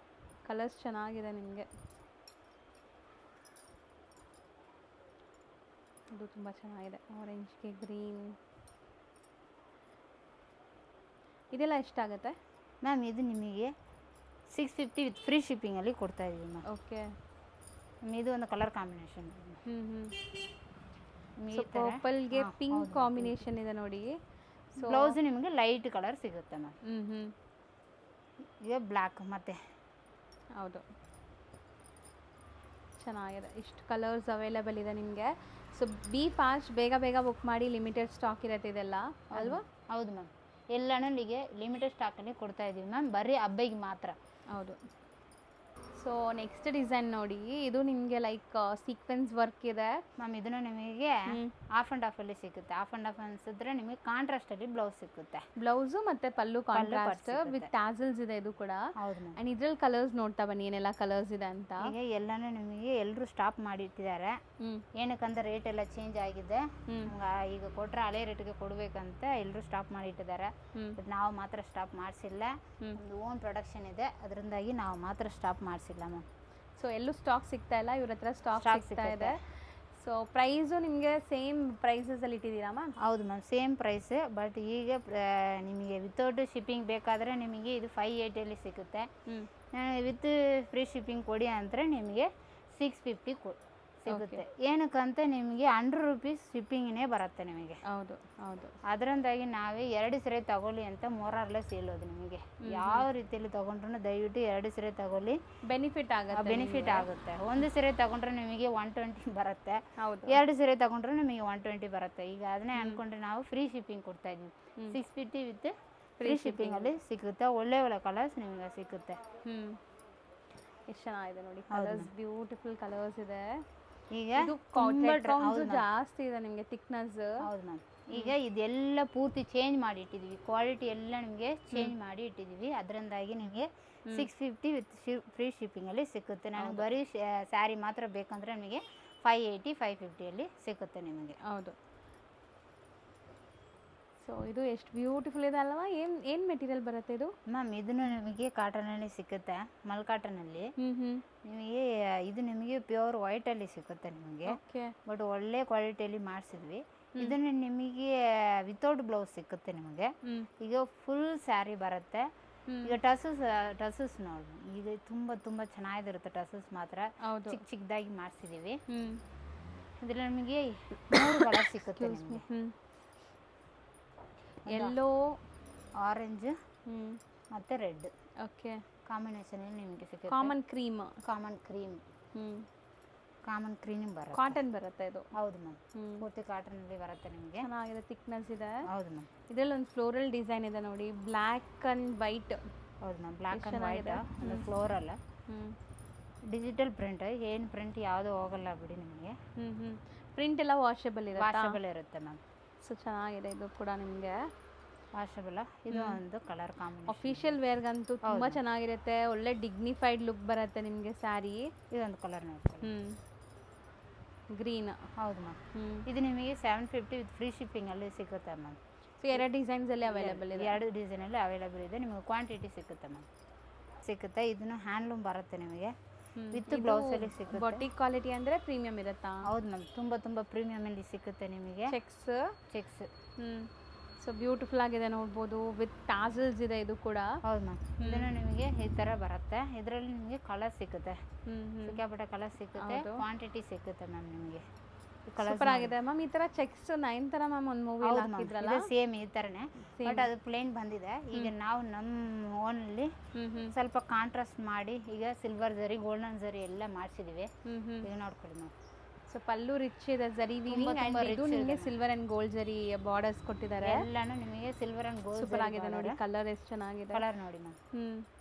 ಕಲರ್ಸ್ ಚೆನ್ನಾಗಿದೆ ನಿಮಗೆ. ಇದು ತುಂಬ ಚೆನ್ನಾಗಿದೆ. ಆರೆಂಜ್ಗೆ ಗ್ರೀನ್. ಇದೆಲ್ಲ ಎಷ್ಟಾಗುತ್ತೆ ಮ್ಯಾಮ್? ಇದು ನಿಮಗೆ 650 ವಿತ್ ಫ್ರೀ ಶಿಪ್ಪಿಂಗಲ್ಲಿ ಕೊಡ್ತಾ ಇದ್ದೀವಿ ಮ್ಯಾಮ್. ಓಕೆ. ಇದು ಒಂದು ಕಲರ್ ಕಾಂಬಿನೇಷನ್. ಪರ್ಪಲ್ಗೆ ಪಿಂಕ್ ಕಾಂಬಿನೇಷನ್ ಇದೆ ನೋಡಿ. ಬ್ಲೌಸ್ ನಿಮಗೆ ಲೈಟ್ ಕಲರ್ ಸಿಗುತ್ತೆ ಮ್ಯಾಮ್. ಈಗ ಬ್ಲ್ಯಾಕ್ ಮತ್ತೆ. ಹೌದು, ಚೆನ್ನಾಗಿದೆ. ಇಷ್ಟು ಕಲರ್ಸ್ ಅವೈಲೇಬಲ್ ಇದೆ ನಿಮಗೆ. ಸೊ ಬಿ ಫಾಸ್ಟ್, ಬೇಗ ಬೇಗ ಬುಕ್ ಮಾಡಿ. ಲಿಮಿಟೆಡ್ ಸ್ಟಾಕ್ ಇರುತ್ತೆ ಇದೆಲ್ಲ ಅಲ್ವಾ? ಹೌದು ಮ್ಯಾಮ್. ಎಲ್ಲನೂ ಇಲ್ಲಿಗೆ ಲಿಮಿಟೆಡ್ ಸ್ಟಾಕಲ್ಲಿ ಕೊಡ್ತಾ ಇದ್ದೀವಿ ಮ್ಯಾಮ್, ಬರೀ ಹಬ್ಬಗೆ ಮಾತ್ರ. ಹೌದು. ಸೊ ನೆಕ್ಸ್ಟ್ ಡಿಸೈನ್ ನೋಡಿ. ಇದು ನಿಮಗೆ ಲೈಕ್ ಸೀಕ್ವೆನ್ಸ್ ವರ್ಕ್ ಇದೆ ಮ್ಯಾಮ್. ಇದನ್ನು ನಿಮಗೆ ಆಫ್ ಆ್ಯಂಡ್ ಆಫಲ್ಲಿ ಸಿಗುತ್ತೆ. ಆಫ್ ಆ್ಯಂಡ್ ಆಫ್ ಅನ್ಸಿದ್ರೆ ನಿಮಗೆ ಕಾಂಟ್ರಾಸ್ಟಲ್ಲಿ ಬ್ಲೌಸ್ ಸಿಗುತ್ತೆ. ಬ್ಲೌಸು ಮತ್ತು ಪಲ್ಲು ಕಾಂಟ್ರಾಸ್ಟ್ ವಿತ್ ಟ್ಯಾಸಲ್ಸ್ ಇದೆ ಇದು ಕೂಡ. ಹೌದು ಮ್ಯಾಮ್. ಆ್ಯಂಡ್ ಇದ್ರಲ್ಲಿ ಕಲರ್ಸ್ ನೋಡ್ತಾ ಬನ್ನಿ ಏನೆಲ್ಲ ಕಲರ್ಸ್ ಇದೆ ಅಂತ. ಈಗ ಎಲ್ಲನೂ ನಿಮಗೆ ಎಲ್ಲರೂ ಸ್ಟಾಪ್ ಮಾಡಿಟ್ಟಿದ್ದಾರೆ. ಏನಕ್ಕಂತ ರೇಟ್ ಎಲ್ಲ ಚೇಂಜ್ ಆಗಿದೆ. ಈಗ ಕೊಟ್ಟರೆ ಹಳೆ ರೇಟ್ಗೆ ಕೊಡಬೇಕಂತ ಎಲ್ಲರೂ ಸ್ಟಾಪ್ ಮಾಡಿಟ್ಟಿದ್ದಾರೆ. ಬಟ್ ನಾವು ಮಾತ್ರ ಸ್ಟಾಪ್ ಮಾಡಿಸಿಲ್ಲ. ಒಂದು ಓನ್ ಪ್ರೊಡಕ್ಷನ್ ಇದೆ, ಅದರಿಂದಾಗಿ ನಾವು ಮಾತ್ರ ಸ್ಟಾಪ್ ಮಾಡಿಸಿಲ್ಲ ಮ್ಯಾಮ್. ಸೊ ಎಲ್ಲೂ ಸ್ಟಾಕ್ ಸಿಗ್ತಾ ಇಲ್ಲ, ಇವ್ರ ಹತ್ರ ಸ್ಟಾಕ್ ಸಿಗ್ತಾ ಇದೆ. ಸೊ ಪ್ರೈಸು ನಿಮಗೆ ಸೇಮ್ ಪ್ರೈಸಸಲ್ಲಿ ಇಟ್ಟಿದ್ದೀರಾ ಮ್ಯಾಮ್? ಹೌದು ಮ್ಯಾಮ್, ಸೇಮ್ ಪ್ರೈಸ್. ಬಟ್ ಈಗ ನಿಮಗೆ ವಿತೌಟ್ ಶಿಪ್ಪಿಂಗ್ ಬೇಕಾದರೆ ನಿಮಗೆ ಇದು 580 ಸಿಗುತ್ತೆ. ವಿತ್ ಫ್ರೀ ಶಿಪ್ಪಿಂಗ್ ಕೊಡಿ ಅಂದರೆ ನಿಮಗೆ 650 ಸಿಗುತ್ತೆ. ಏನಕ್ಕಂತ ನಿಮಗೆ 100 ರೂಪೀಸ್ ಶಿಪ್ಪಿಂಗೇ ಬರುತ್ತೆ ನಿಮಗೆ. ಹೌದು ಹೌದು. ಅದರಿಂದಾಗಿ ನಾವೇ 2 ಸರಿ ತಗೊಳ್ಳಿ ಅಂತ ಮೊರಾರ್ಲೆಸ್ ಹೇಳೋದು ನಿಮಗೆ. ಯಾವ ರೀತಿಯಲ್ಲಿ ತಗೊಂಡ್ರು ದಯವಿಟ್ಟು 2 ಸರಿ ತಗೊಳ್ಳಿ, ಬೆನಿಫಿಟ್ ಆಗುತ್ತೆ. ಒಂದು ಸರಿ ತಗೊಂಡ್ರೆ ನಿಮಗೆ 120 ಬರುತ್ತೆ. 2 ಸರಿ ತಗೊಂಡ್ರೆ ನಿಮಗೆ 120 ಬರುತ್ತೆ. ಈಗ ಅದನ್ನೇ ಅನ್ಕೊಂಡ್ರೆ ನಾವು ಫ್ರೀ ಶಿಪ್ಪಿಂಗ್ ಕೊಡ್ತಾ ಇದ್ವಿ. 650 ವಿತ್ ಫ್ರೀ ಶಿಪ್ಪಿಂಗಲ್ಲಿ ಸಿಗುತ್ತೆ. ಒಳ್ಳೆ ಒಳ್ಳೆ ಕಲರ್ಸ್ ನಿಮಗೆ ಸಿಗುತ್ತೆ. ಎಷ್ಟು ಚೆನ್ನಾಗಿದೆ ನೋಡಿ ಕಲರ್ಸ್, ಬ್ಯೂಟಿಫುಲ್ ಕಲರ್ಸ್ ಇದೆ. ಈಗ ಜಾಸ್ತಿ ಇದೆ ನಿಮಗೆ ಥಿಕ್ನೆಸ್. ಹೌದು ಮ್ಯಾಮ್. ಈಗ ಇದೆಲ್ಲ ಪೂರ್ತಿ ಚೇಂಜ್ ಮಾಡಿ ಇಟ್ಟಿದ್ದೀವಿ. ಕ್ವಾಲಿಟಿ ಎಲ್ಲ ನಿಮಗೆ ಚೇಂಜ್ ಮಾಡಿ ಇಟ್ಟಿದ್ದೀವಿ. ಅದರಿಂದಾಗಿ ನಿಮಗೆ 650 ವಿತ್ ಫ್ರೀ ಶಿಪ್ಪಿಂಗಲ್ಲಿ ಸಿಗುತ್ತೆ. ನನಗೆ ಬರೀ ಸ್ಯಾರಿ ಮಾತ್ರ ಬೇಕಂದರೆ ನಿಮಗೆ 580 550 ಸಿಗುತ್ತೆ ನಿಮಗೆ. ಹೌದು. ಸೊ ಇದು ಎಷ್ಟು ಬ್ಯೂಟಿಫುಲ್ ಇದೆ ಅಲ್ವಾ? ಏನು ಮೆಟೀರಿಯಲ್ ಬರುತ್ತೆ ಇದು ಮ್ಯಾಮ್? ಇದನ್ನು ನಿಮಗೆ ಕಾಟನಲ್ಲಿ ಸಿಗುತ್ತೆ, ಮಲ್ ಕಾಟನಲ್ಲಿ. ನಿಮಗೆ ಇದು ನಿಮಗೆ ಪ್ಯೂರ್ ವೈಟಲ್ಲಿ ಸಿಗುತ್ತೆ ನಿಮಗೆ. ಬಟ್ ಒಳ್ಳೆ ಕ್ವಾಲಿಟಿಯಲ್ಲಿ ಮಾಡಿಸಿದ್ವಿ. ಇದನ್ನು ನಿಮಗೆ ವಿತೌಟ್ ಬ್ಲೌಸ್ ಸಿಗುತ್ತೆ ನಿಮಗೆ. ಈಗ ಫುಲ್ ಸ್ಯಾರಿ ಬರುತ್ತೆ. ಈಗ ಟಸಸ್ ನೋಡಿ, ಈಗ ತುಂಬ ಚೆನ್ನಾಗಿರುತ್ತೆ ಟಸಸ್ ಮಾತ್ರ. ಚಿಕ್ಕದಾಗಿ ಮಾಡಿಸಿದೀವಿ. ಇದರಲ್ಲಿ ನಿಮಗೆ 3 ಕಲರ್ ಸಿಗುತ್ತೆ ನಿಮಗೆ. ಯೆಲ್ಲೋ, ಆರೆಂಜ್ ಮತ್ತು ರೆಡ್. ಓಕೆ. ಕಾಂಬಿನೇಷನ್ ನಿಮಗೆ ಸಿಗುತ್ತೆ. ಕಾಮನ್ ಕ್ರೀಮ್ ಬರುತ್ತೆ. ಕಾಟನ್ ಬರುತ್ತೆ ಇದು. ಹೌದು ಮ್ಯಾಮ್, ಪೂರ್ತಿ ಕಾಟನಲ್ಲಿ ಬರುತ್ತೆ ನಿಮಗೆ. ಚೆನ್ನಾಗಿದೆ, ಥಿಕ್ನೆಸ್ ಇದೆ. ಹೌದು ಮ್ಯಾಮ್. ಇದರಲ್ಲಿ ಒಂದು ಫ್ಲೋರಲ್ ಡಿಸೈನ್ ಇದೆ ನೋಡಿ, ಬ್ಲ್ಯಾಕ್ ಅಂಡ್ ವೈಟ್. ಹೌದು ಮ್ಯಾಮ್, ಬ್ಲ್ಯಾಕ್ ಅಂಡ್ ವೈಟ್ ಒಂದು ಫ್ಲೋರಲ್. ಡಿಜಿಟಲ್ ಪ್ರಿಂಟ್, ಏನು ಪ್ರಿಂಟ್ ಯಾವುದು ಹೋಗಲ್ಲ ಬಿಡಿ ನಿಮಗೆ. ಪ್ರಿಂಟ್ ಎಲ್ಲ ವಾಷಬಲ್ ಇರುತ್ತೆ ಮ್ಯಾಮ್. ಸೊ ಚೆನ್ನಾಗಿದೆ ಇದು ಕೂಡ ನಿಮಗೆ. ವಾಷಬಲ್. ಇದು ಒಂದು ಕಲರ್ ಕಾಂಬಿನೇಷನ್. ಅಫಿಷಿಯಲ್ ವೇರ್ಗಂತೂ ತುಂಬಾ ಚೆನ್ನಾಗಿರುತ್ತೆ, ಒಳ್ಳೆ ಡಿಗ್ನಿಫೈಡ್ ಲುಕ್ ಬರುತ್ತೆ ನಿಮಗೆ ಸ್ಯಾರಿ. ಇದೊಂದು ಕಲರ್ ನೋಡ್ಕೊಳ್ಳಿ. ಗ್ರೀನ್. ಹೌದು ಮ್ಯಾಮ್. ಇದು ನಿಮಗೆ 750 ವಿತ್ ಫ್ರೀ ಶಿಪ್ಪಿಂಗಲ್ಲಿ ಸಿಗುತ್ತೆ ಮ್ಯಾಮ್. ಸೊ 2 ಡಿಸೈನ್ಸಲ್ಲಿ ಅವೈಲೇಬಲ್ ಇದೆ. 2 ಡಿಸೈನಲ್ಲಿ ಅವೈಲೇಬಲ್ ಇದೆ. ನಿಮಗೆ ಕ್ವಾಂಟಿಟಿ ಸಿಗುತ್ತೆ ಮ್ಯಾಮ್. ಸಿಗುತ್ತೆ. ಇದನ್ನು ಹ್ಯಾಂಡ್ಲೂಮ್ ಬರುತ್ತೆ ನಿಮಗೆ ವಿತ್ ಬ್ಲೌಸಲ್ಲಿ ಸಿಗುತ್ತೆ. ಬಾಟಿಕ್ ಕ್ವಾಲಿಟಿ ಅಂದರೆ ಪ್ರೀಮಿಯಮ್ ಇರುತ್ತಾ? ಹೌದು ಮ್ಯಾಮ್. ತುಂಬ ಪ್ರೀಮಿಯಮಲ್ಲಿ ಸಿಗುತ್ತೆ ನಿಮಗೆ. ಚೆಕ್ಸ್. ಸೊ ಬ್ಯೂಟಿಫುಲ್ ಆಗಿದೆ ನೋಡ್ಬೋದು, ವಿತ್ ಟಾಸಲ್ಸ್ ಇದೆ ಇದು ಕೂಡ. ಹೌದು ಮ್ಯಾಮ್. ಇದನ್ನು ನಿಮಗೆ ಈ ಥರ ಬರುತ್ತೆ. ಇದರಲ್ಲಿ ನಿಮಗೆ ಕಲರ್ ಸಿಗುತ್ತೆ, ಸಿಕ್ಕಾಪಟ್ಟೆ ಕಲರ್ ಸಿಗುತ್ತೆ, ಕ್ವಾಂಟಿಟಿ ಸಿಗುತ್ತೆ ಮ್ಯಾಮ್ ನಿಮಗೆ. ಸೂಪರ್ ಆಗಿದೆ ಮ್ಯಾಮ್. ಈ ತರ ಚೆಕ್ಸ್ 9 ತರ ಮ್ಯಾಮ್ ಒಂದು ಮೂವಿ ಹಾಕಿದ್ರಲ್ಲ, ಸೇಮ್ ಈ ಥರನೇ, ಬಟ್ ಅದು ಪ್ಲೇನ್ ಬಂದಿದೆ. ಈಗ ನಾವು ನಮ್ಮ ಓನಲ್ಲಿ ಸ್ವಲ್ಪ ಕಾಂಟ್ರಾಸ್ಟ್ ಮಾಡಿ ಈಗ ಸಿಲ್ವರ್ ಜರಿ, ಗೋಲ್ಡನ್ ಜರಿ ಎಲ್ಲ ಮಾಡಿಸಿದೀವಿ. ಈಗ ನೋಡ್ಕೊಳ್ಳಿ ಮ್ಯಾಮ್. ಸೊ ಪಲ್ಲು ರಿಚ್ ಇದೆ, ಜರಿ ವೀವಿಂಗ್, ಅಂಡ್ ಇದು ನಿಮಗೆ ಸಿಲ್ವರ್ ಅಂಡ್ ಗೋಲ್ಡ್ ಜರಿ ಬಾರ್ಡರ್ಸ್ ಕೊಟ್ಟಿದ್ದಾರೆ. ಎಲ್ಲಾನು ನಿಮಗೆ ಸಿಲ್ವರ್ ಅಂಡ್ ಗೋಲ್ಡ್. ಸೂಪರ್ ಆಗಿದೆ ನೋಡಿ, ಕಲರ್ ಎಷ್ಟು ಚೆನ್ನಾಗಿದೆ. ಕಲರ್ ನೋಡಿ ಮ್ಯಾಮ್.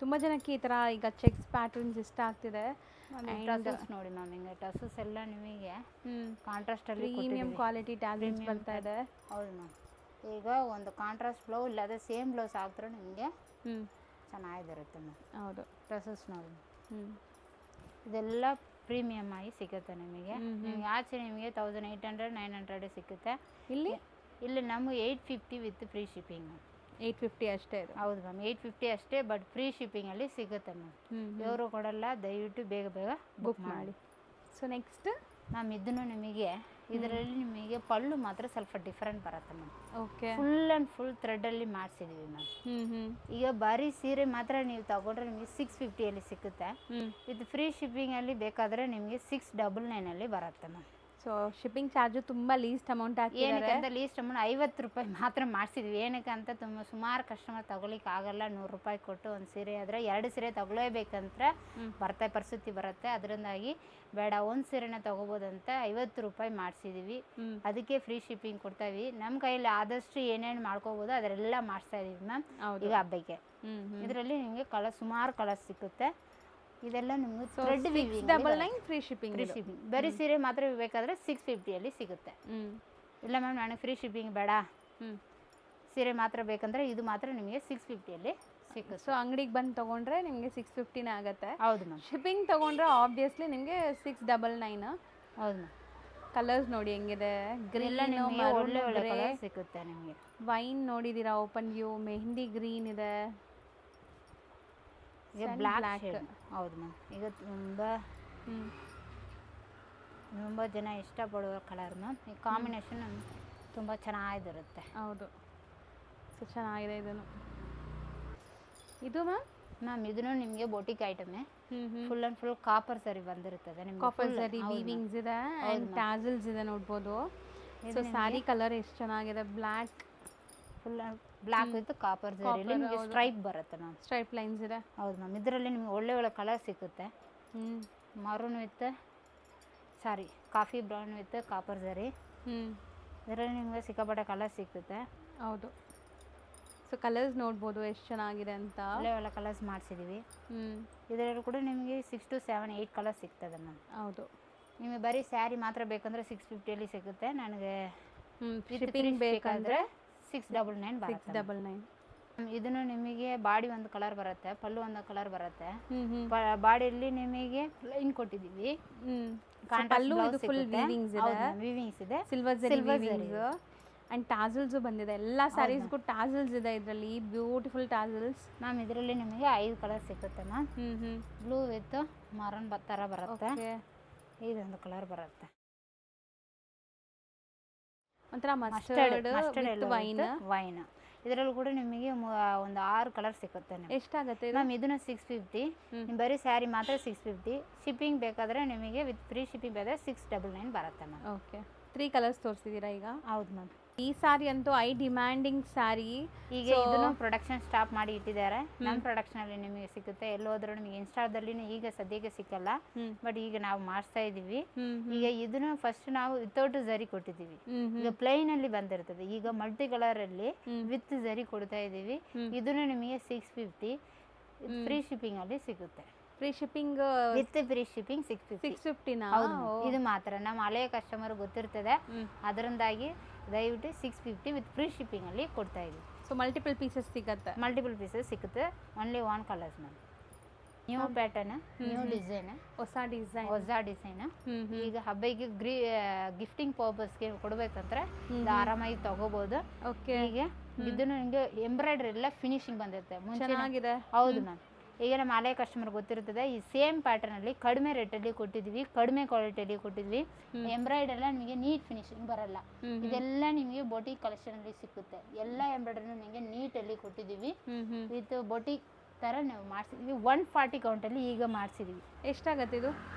ತುಂಬಾ ಜನಕ್ಕೆ ಈ ತರ ಈಗ ಚೆಕ್ಸ್ ಪ್ಯಾಟರ್ನ್ಸ್ ಇಷ್ಟ ಆಗ್ತಿದೆ. ಟಸಲ್ಸ್ ನೋಡಿ ಮ್ಯಾಮ್, ಹಿಂಗೆ ಟಸಲ್ಸ್ ಎಲ್ಲ ನಿಮಗೆ ಕಾಂಟ್ರಾಸ್ಟ್ ಅಲ್ಲಿ ಪ್ರೀಮಿಯಂ ಕ್ವಾಲಿಟಿ ಟ್ಯಾಬ್ಲೆಟ್ಸ್ ಬರ್ತಾ ಇದೆ. ಹೌದು ಮ್ಯಾಮ್. ಈಗ ಒಂದು ಕಾಂಟ್ರಾಸ್ಟ್ ಬ್ಲೌಸ್ ಇಲ್ಲದೆ ಸೇಮ್ ಬ್ಲೌಸ್ ಹಾಕಿದ್ರೆ ನಿಮಗೆ ಚೆನ್ನಾಗಿರುತ್ತೆ ಮ್ಯಾಮ್. ಹೌದು. ಟಸಲ್ಸ್ ನೋಡಿ. ಇದೆಲ್ಲ ಪ್ರೀಮಿಯಮ್ ಆಗಿ ಸಿಗುತ್ತೆ ನಿಮಗೆ. ನಿಮಗೆ ಆಚೆ ನಿಮಗೆ 1800 900 ಸಿಗುತ್ತೆ. ಇಲ್ಲಿ ನಮಗೆ 850 ವಿತ್ ಫ್ರೀ ಶಿಪ್ಪಿಂಗ್. 850 ಅಷ್ಟೇ ಇದು. ಹೌದು ಮ್ಯಾಮ್, 850 ಅಷ್ಟೇ, ಬಟ್ ಫ್ರೀ ಶಿಪ್ಪಿಂಗಲ್ಲಿ ಸಿಗುತ್ತೆ ಮ್ಯಾಮ್. ಇವರು ಕೊಡಲ್ಲ, ದಯವಿಟ್ಟು ಬೇಗ ಬುಕ್ ಮಾಡಿ. ಸೊ ನೆಕ್ಸ್ಟ್ ಮ್ಯಾಮ್, ಇದನ್ನು ನಿಮಗೆ ಇದರಲ್ಲಿ ನಿಮಗೆ ಪಲ್ಲು ಮಾತ್ರ ಸ್ವಲ್ಪ ಡಿಫರೆಂಟ್ ಬರುತ್ತೆ ma'am. Okay. Full and full ಥ್ರೆಡ್ಡಲ್ಲಿ ಮಾಡಿಸಿದ್ದೀವಿ ಮ್ಯಾಮ್. ಈಗ ಬರೀ ಸೀರೆ ಮಾತ್ರ ನೀವು ತಗೊಂಡ್ರೆ ನಿಮಗೆ 650 ಸಿಗುತ್ತೆ. ವಿತ್ ಫ್ರೀ ಶಿಪ್ಪಿಂಗಲ್ಲಿ ಬೇಕಾದರೆ ನಿಮಗೆ 699 ಬರುತ್ತೆ ಮ್ಯಾಮ್. ಸೊ ಶಿಪ್ಪಿಂಗ್ ಚಾರ್ಜು ತುಂಬ ಲೀಸ್ಟ್ ಅಮೌಂಟ್ ಹಾಕಿದ್ದಾರೆ. ಏನಕ್ಕೆ ಲೀಸ್ಟ್ ಅಮೌಂಟ್ 50 ರೂಪಾಯಿ ಮಾತ್ರ ಮಾಡಿಸಿದ್ವಿ. ಏನಕ್ಕೆ ಅಂತ ಸುಮಾರು ಕಸ್ಟಮರ್ ತಗೊಳ್ಳಿಕ್ಕೆ ಆಗಲ್ಲ. 100 ರೂಪಾಯಿ ಕೊಟ್ಟು ಒಂದು ಸೀರೆ ಆದರೆ 2 ಸೀರೆ ತಗೊಳ್ಳೇಬೇಕಂತ ಪರಿಸ್ಥಿತಿ ಬರುತ್ತೆ. ಅದರಿಂದಾಗಿ ಬೇಡ, ಒಂದು ಸೀರೆನ ತಗೋಬೋದಂತ 50 ರೂಪಾಯಿ ಮಾಡಿಸಿದೀವಿ. ಅದಕ್ಕೆ ಫ್ರೀ ಶಿಪ್ಪಿಂಗ್ ಕೊಡ್ತಾ ಇದೀವಿ. ನಮ್ಮ ಕೈಯಲ್ಲಿ ಆದಷ್ಟು ಏನೇನು ಮಾಡ್ಕೋಬೋದು ಅದರೆಲ್ಲ ಮಾಡಿಸ್ತಾ ಇದೀವಿ ಮ್ಯಾಮ್. ಈಗ ಹಬ್ಬಕ್ಕೆ ಇದರಲ್ಲಿ ನಿಮಗೆ ಸುಮಾರು ಕಲರ್ ಸಿಗುತ್ತೆ. ಇದೆಲ್ಲ ನಿಮಗೆ ಥ್ರೆಡ್ ವೀವಿಂಗ್ 699 ಫ್ರೀ ಶಿಪ್ಪಿಂಗ್. ಬರೀ ಸೀರೆ ಮಾತ್ರ ಬೇಕಾದರೆ 650 ಸಿಗುತ್ತೆ. ಇಲ್ಲ ಮ್ಯಾಮ್, ನನಗೆ ಫ್ರೀ ಶಿಪ್ಪಿಂಗ್ ಬೇಡ, ಸೀರೆ ಮಾತ್ರ ಬೇಕಂದ್ರೆ ಇದು ಮಾತ್ರ ನಿಮಗೆ 650 ಸಿಗುತ್ತೆ. ಸೊ ಅಂಗಡಿಗೆ ಬಂದು ತೊಗೊಂಡ್ರೆ ನಿಮಗೆ 650 ಆಗುತ್ತೆ. ಹೌದು ಮ್ಯಾಮ್. ಶಿಪ್ಪಿಂಗ್ ತೊಗೊಂಡ್ರೆ ಆಬ್ವಿಯಸ್ಲಿ ನಿಮಗೆ 699. ಹೌದು ಮ್ಯಾಮ್. ಕಲರ್ಸ್ ನೋಡಿ ಹೆಂಗಿದೆ, ಗ್ರೀನ್ ಒಳ್ಳೆ ಕಲರ್ ಸಿಗುತ್ತೆ ನಿಮಗೆ. ವೈನ್ ನೋಡಿದ್ದೀರಾ, ಓಪನ್ ವ್ಯೂ, ಮೆಹಂದಿ ಗ್ರೀನ್ ಇದೆ, ಈಗ ಬ್ಲ್ಯಾಕ್. ಹೌದು ಮ್ಯಾಮ್. ಈಗ ತುಂಬ ಜನ ಇಷ್ಟಪಡುವ ಕಲರ್ ಮ್ಯಾಮ್. ಈ ಕಾಂಬಿನೇಷನ್ ತುಂಬ ಚೆನ್ನಾಗಿರುತ್ತೆ. ಹೌದು. ಸೊ ಚೆನ್ನಾಗಿದೆ ಇದನ್ನು. ಇದು ಮ್ಯಾಮ್ ಇದನ್ನು ನಿಮಗೆ ಬೋಟಿಕ್ ಐಟಮೇ. ಫುಲ್ ಆ್ಯಂಡ್ ಫುಲ್ ಕಾಪರ್ ಸರಿ ಬಂದಿರುತ್ತದೆ ನಿಮಗೆ. ಕಾಪರ್ ಸರಿ ವೀವಿಂಗ್ಸ್ ಇದೆ ಆ್ಯಂಡ್ ಟ್ಯಾಸಲ್ಸ್ ಇದೆ ನೋಡ್ಬೋದು. ಸೊ ಸ್ಯಾರಿ ಕಲರ್ ಎಷ್ಟು ಚೆನ್ನಾಗಿದೆ, black, full black with copper ಜರಿಯಲ್ಲಿ ನಿಮಗೆ ಸ್ಟ್ರೈಪ್ ಬರುತ್ತೆ ಮ್ಯಾಮ್. ಸ್ಟ್ರೈಪ್ ಲೈನ್ಸ್ ಇದೆ. ಹೌದು ಮ್ಯಾಮ್. ಇದರಲ್ಲಿ ನಿಮಗೆ ಒಳ್ಳೆ ಕಲರ್ ಸಿಗುತ್ತೆ. Maroon with coffee brown with copper ಜರಿ. ಇದರಲ್ಲಿ ನಿಮಗೆ ಸಿಕ್ಕಾಪಟ್ಟೆ ಕಲರ್ ಸಿಗುತ್ತೆ. ಹೌದು. ಸೊ ಕಲರ್ಸ್ ನೋಡ್ಬೋದು ಎಷ್ಟು ಚೆನ್ನಾಗಿದೆ ಅಂತ. ಒಳ್ಳೆ ಕಲರ್ಸ್ ಮಾಡಿಸಿದ್ದೀವಿ. ಇದರಲ್ಲಿ ಕೂಡ ನಿಮಗೆ 6 to 7 8 ಕಲರ್ ಸಿಗ್ತದೆ ಮ್ಯಾಮ್. ಹೌದು. ನಿಮಗೆ ಬರೀ ಸ್ಯಾರಿ ಮಾತ್ರ ಬೇಕಂದ್ರೆ 650 ಸಿಗುತ್ತೆ. ನನಗೆ ಶಿಪ್ಪಿಂಗ್ ಬೇಕಂದ್ರೆ 699 ಬರುತ್ತೆ. 699. ಇದನ್ನು ನಿಮಗೆ ಬಾಡಿ ಒಂದು ಕಲರ್ ಬರುತ್ತೆ, ಪಲ್ಲು ಒಂದು ಕಲರ್ ಬರುತ್ತೆ. ಬಾಡಿಯಲ್ಲಿ ನಿಮಗೆ ಲೈನ್ ಕೊಟ್ಟಿದ್ದೀವಿ. ಪಲ್ಲು ಇದು ಫುಲ್ ವೀವಿಂಗ್ಸ್ ಇದೆ, ವೀವಿಂಗ್ಸ್ ಇದೆ, ಸಿಲ್ವರ್ ಜರಿ ವೀವಿಂಗ್ಸ್ ಅಂಡ್ ಟಾಸಲ್ಸ್ ಬಂದಿದೆ. ಎಲ್ಲ ಸ್ಯಾರೀಸ್ಗೂ ಟಾಸಲ್ಸ್ ಇದೆ ಇದರಲ್ಲಿ, ಬ್ಯೂಟಿಫುಲ್ ಟಾಸಲ್ಸ್ ಮ್ಯಾಮ್. ಇದರಲ್ಲಿ ನಿಮಗೆ 5 ಕಲರ್ ಸಿಗುತ್ತೆ ಮ್ಯಾಮ್. ಬ್ಲೂ ವಿತ್ ಮರನ್ ಥರ ಬರುತ್ತೆ. ಇದೊಂದು ಕಲರ್ ಬರುತ್ತೆ, ಒಂಥರ ಮಸ್ಟರ್ಡ್ ವೈನ್. ಇದರಲ್ಲಿ ಕೂಡ ನಿಮಗೆ ಒಂದು 6 ಕಲರ್ ಸಿಗುತ್ತೆ. ಎಷ್ಟಾಗುತ್ತೆ ಮ್ಯಾಮ್? ಇದನ್ನ 650. ಬರೀ ಸ್ಯಾರಿ ಮಾತ್ರ 650. ಶಿಪ್ಪಿಂಗ್ ಬೇಕಾದರೆ ನಿಮಗೆ ವಿತ್ ಫ್ರೀ ಶಿಪ್ಪಿಂಗ್ ಬೇಕಾದರೆ 699 ಬರುತ್ತೆ ಮ್ಯಾಮ್. ಓಕೆ. 3 ಕಲರ್ಸ್ ತೋರಿಸಿದ್ದೀರಾ ಈಗ? ಹೌದು ಮ್ಯಾಮ್. ಈ ಸಾರಿ ಅಂತೂ ಡಿಮ್ಯಾಂಡಿಂಗ್ ಸಾರಿ. ಈಗ ಇದನ್ನು ಪ್ರೊಡಕ್ಷನ್ ಸ್ಟಾಪ್ ಮಾಡಿ ಇಟ್ಟಿದ್ದಾರೆ. ನಮ್ಮ ಪ್ರೊಡಕ್ಷನ್ ಅಲ್ಲಿ ನಿಮಗೆ ಸಿಗುತ್ತೆ. ಎಲ್ಲೋದ್ರೂ ನಿಮಗೆ ಇನ್ಸ್ಟಾದಲ್ಲಿ ಈಗ ಸದ್ಯಕ್ಕೆ ಸಿಕ್ಕಲ್ಲ, ಬಟ್ ಈಗ ನಾವು ಮಾಡಿಸ್ತಾ ಇದೀವಿ. ಈಗ ಇದನ್ನು ಫಸ್ಟ್ ನಾವು ವಿತೌಟ್ ಜರಿ ಕೊಟ್ಟಿದ್ದೀವಿ. ಈಗ ಪ್ಲೈನ್ ಅಲ್ಲಿ ಬಂದಿರ್ತದೆ. ಈಗ ಮಲ್ಟಿ ಕಲರ್ ಅಲ್ಲಿ ವಿತ್ ಜರಿ ಕೊಡ್ತಾ ಇದೀವಿ. ಇದನ್ನು ನಿಮಗೆ 650 ಫ್ರೀ ಶಿಪ್ಪಿಂಗ್ ಅಲ್ಲಿ ಸಿಗುತ್ತೆ. Free shipping with free shipping 650. ಇದು ಮಾತ್ರ ನಮ್ಮ ಹಳೆಯ ಕಸ್ಟಮರ್ ಗೊತ್ತಿರ್ತದೆ. ಅದರಿಂದಾಗಿ ದಯವಿಟ್ಟು 650 ವಿತ್ ಫ್ರೀ ಶಿಪ್ಪಿಂಗ್ ಅಲ್ಲಿ ಕೊಡ್ತಾ ಇದೀವಿ. ಸೊ ಮಲ್ಟಿಪಲ್ ಪೀಸಸ್ ಸಿಗತ್ತೆ. ಮಲ್ಟಿಪಲ್ ಪೀಸಸ್ ಸಿಗುತ್ತೆ. Only one colours ma'am. New pattern, new design, ಹೊಸ ಡಿಸೈನ್. ಈಗ ಹಬ್ಬಕ್ಕೆ ಗಿಫ್ಟಿಂಗ್ ಪರ್ಪಸ್ಗೆ ಕೊಡ್ಬೇಕಂದ್ರೆ ಆರಾಮಾಗಿ ತಗೋಬಹುದು. ಓಕೆ. ಈಗ ಇದನ್ನು ನಿಮಗೆ ಎಂಬ್ರಾಯ್ಡ್ರಿ ಎಲ್ಲ ಫಿನಿಶಿಂಗ್ ಬಂದಿರುತ್ತೆ. ಚೆನ್ನಾಗಿದೆ. ಹೌದು ಮ್ಯಾಮ್. ಈಗ ನಮ್ಮ ಹಳೆ ಕಸ್ಟಮರ್ ಗೊತ್ತಿರ್ತದೆ, ಈ ಸೇಮ್ ಪ್ಯಾಟರ್ನ್ ಅಲ್ಲಿ ಕಡಿಮೆ ರೇಟಲ್ಲಿ ಕೊಟ್ಟಿದ್ವಿ, ಕಡಿಮೆ ಕ್ವಾಲಿಟಿಯಲ್ಲಿ ಕೊಟ್ಟಿದ್ವಿ. ಎಂಬ್ರಾಯ್ಡ್ರಿ ಎಲ್ಲ ನಿಮಗೆ ನೀಟ್ ಫಿನಿಶಿಂಗ್ ಬರಲ್ಲ. ಇದೆಲ್ಲ ನಿಮಗೆ ಬೊಟಿಕ್ ಕಲೆಕ್ಷನ್ ಅಲ್ಲಿ ಸಿಕ್ಕುತ್ತೆ. ಎಲ್ಲ ಎಂಬ್ರಾಯ್ಡ್ರಿ ನಿಮಗೆ ನೀಟಲ್ಲಿ ಕೊಟ್ಟಿದ್ದೀವಿ. ವಿತ್ ಬೊಟಿಕ್ ಥರ ನಾವು ಮಾಡಿಸಿದ್ವಿ. 140 ಕೌಂಟಲ್ಲಿ ಈಗ ಮಾಡಿಸಿದ್ವಿ. ಎಷ್ಟಾಗತ್ತೆ ಇದು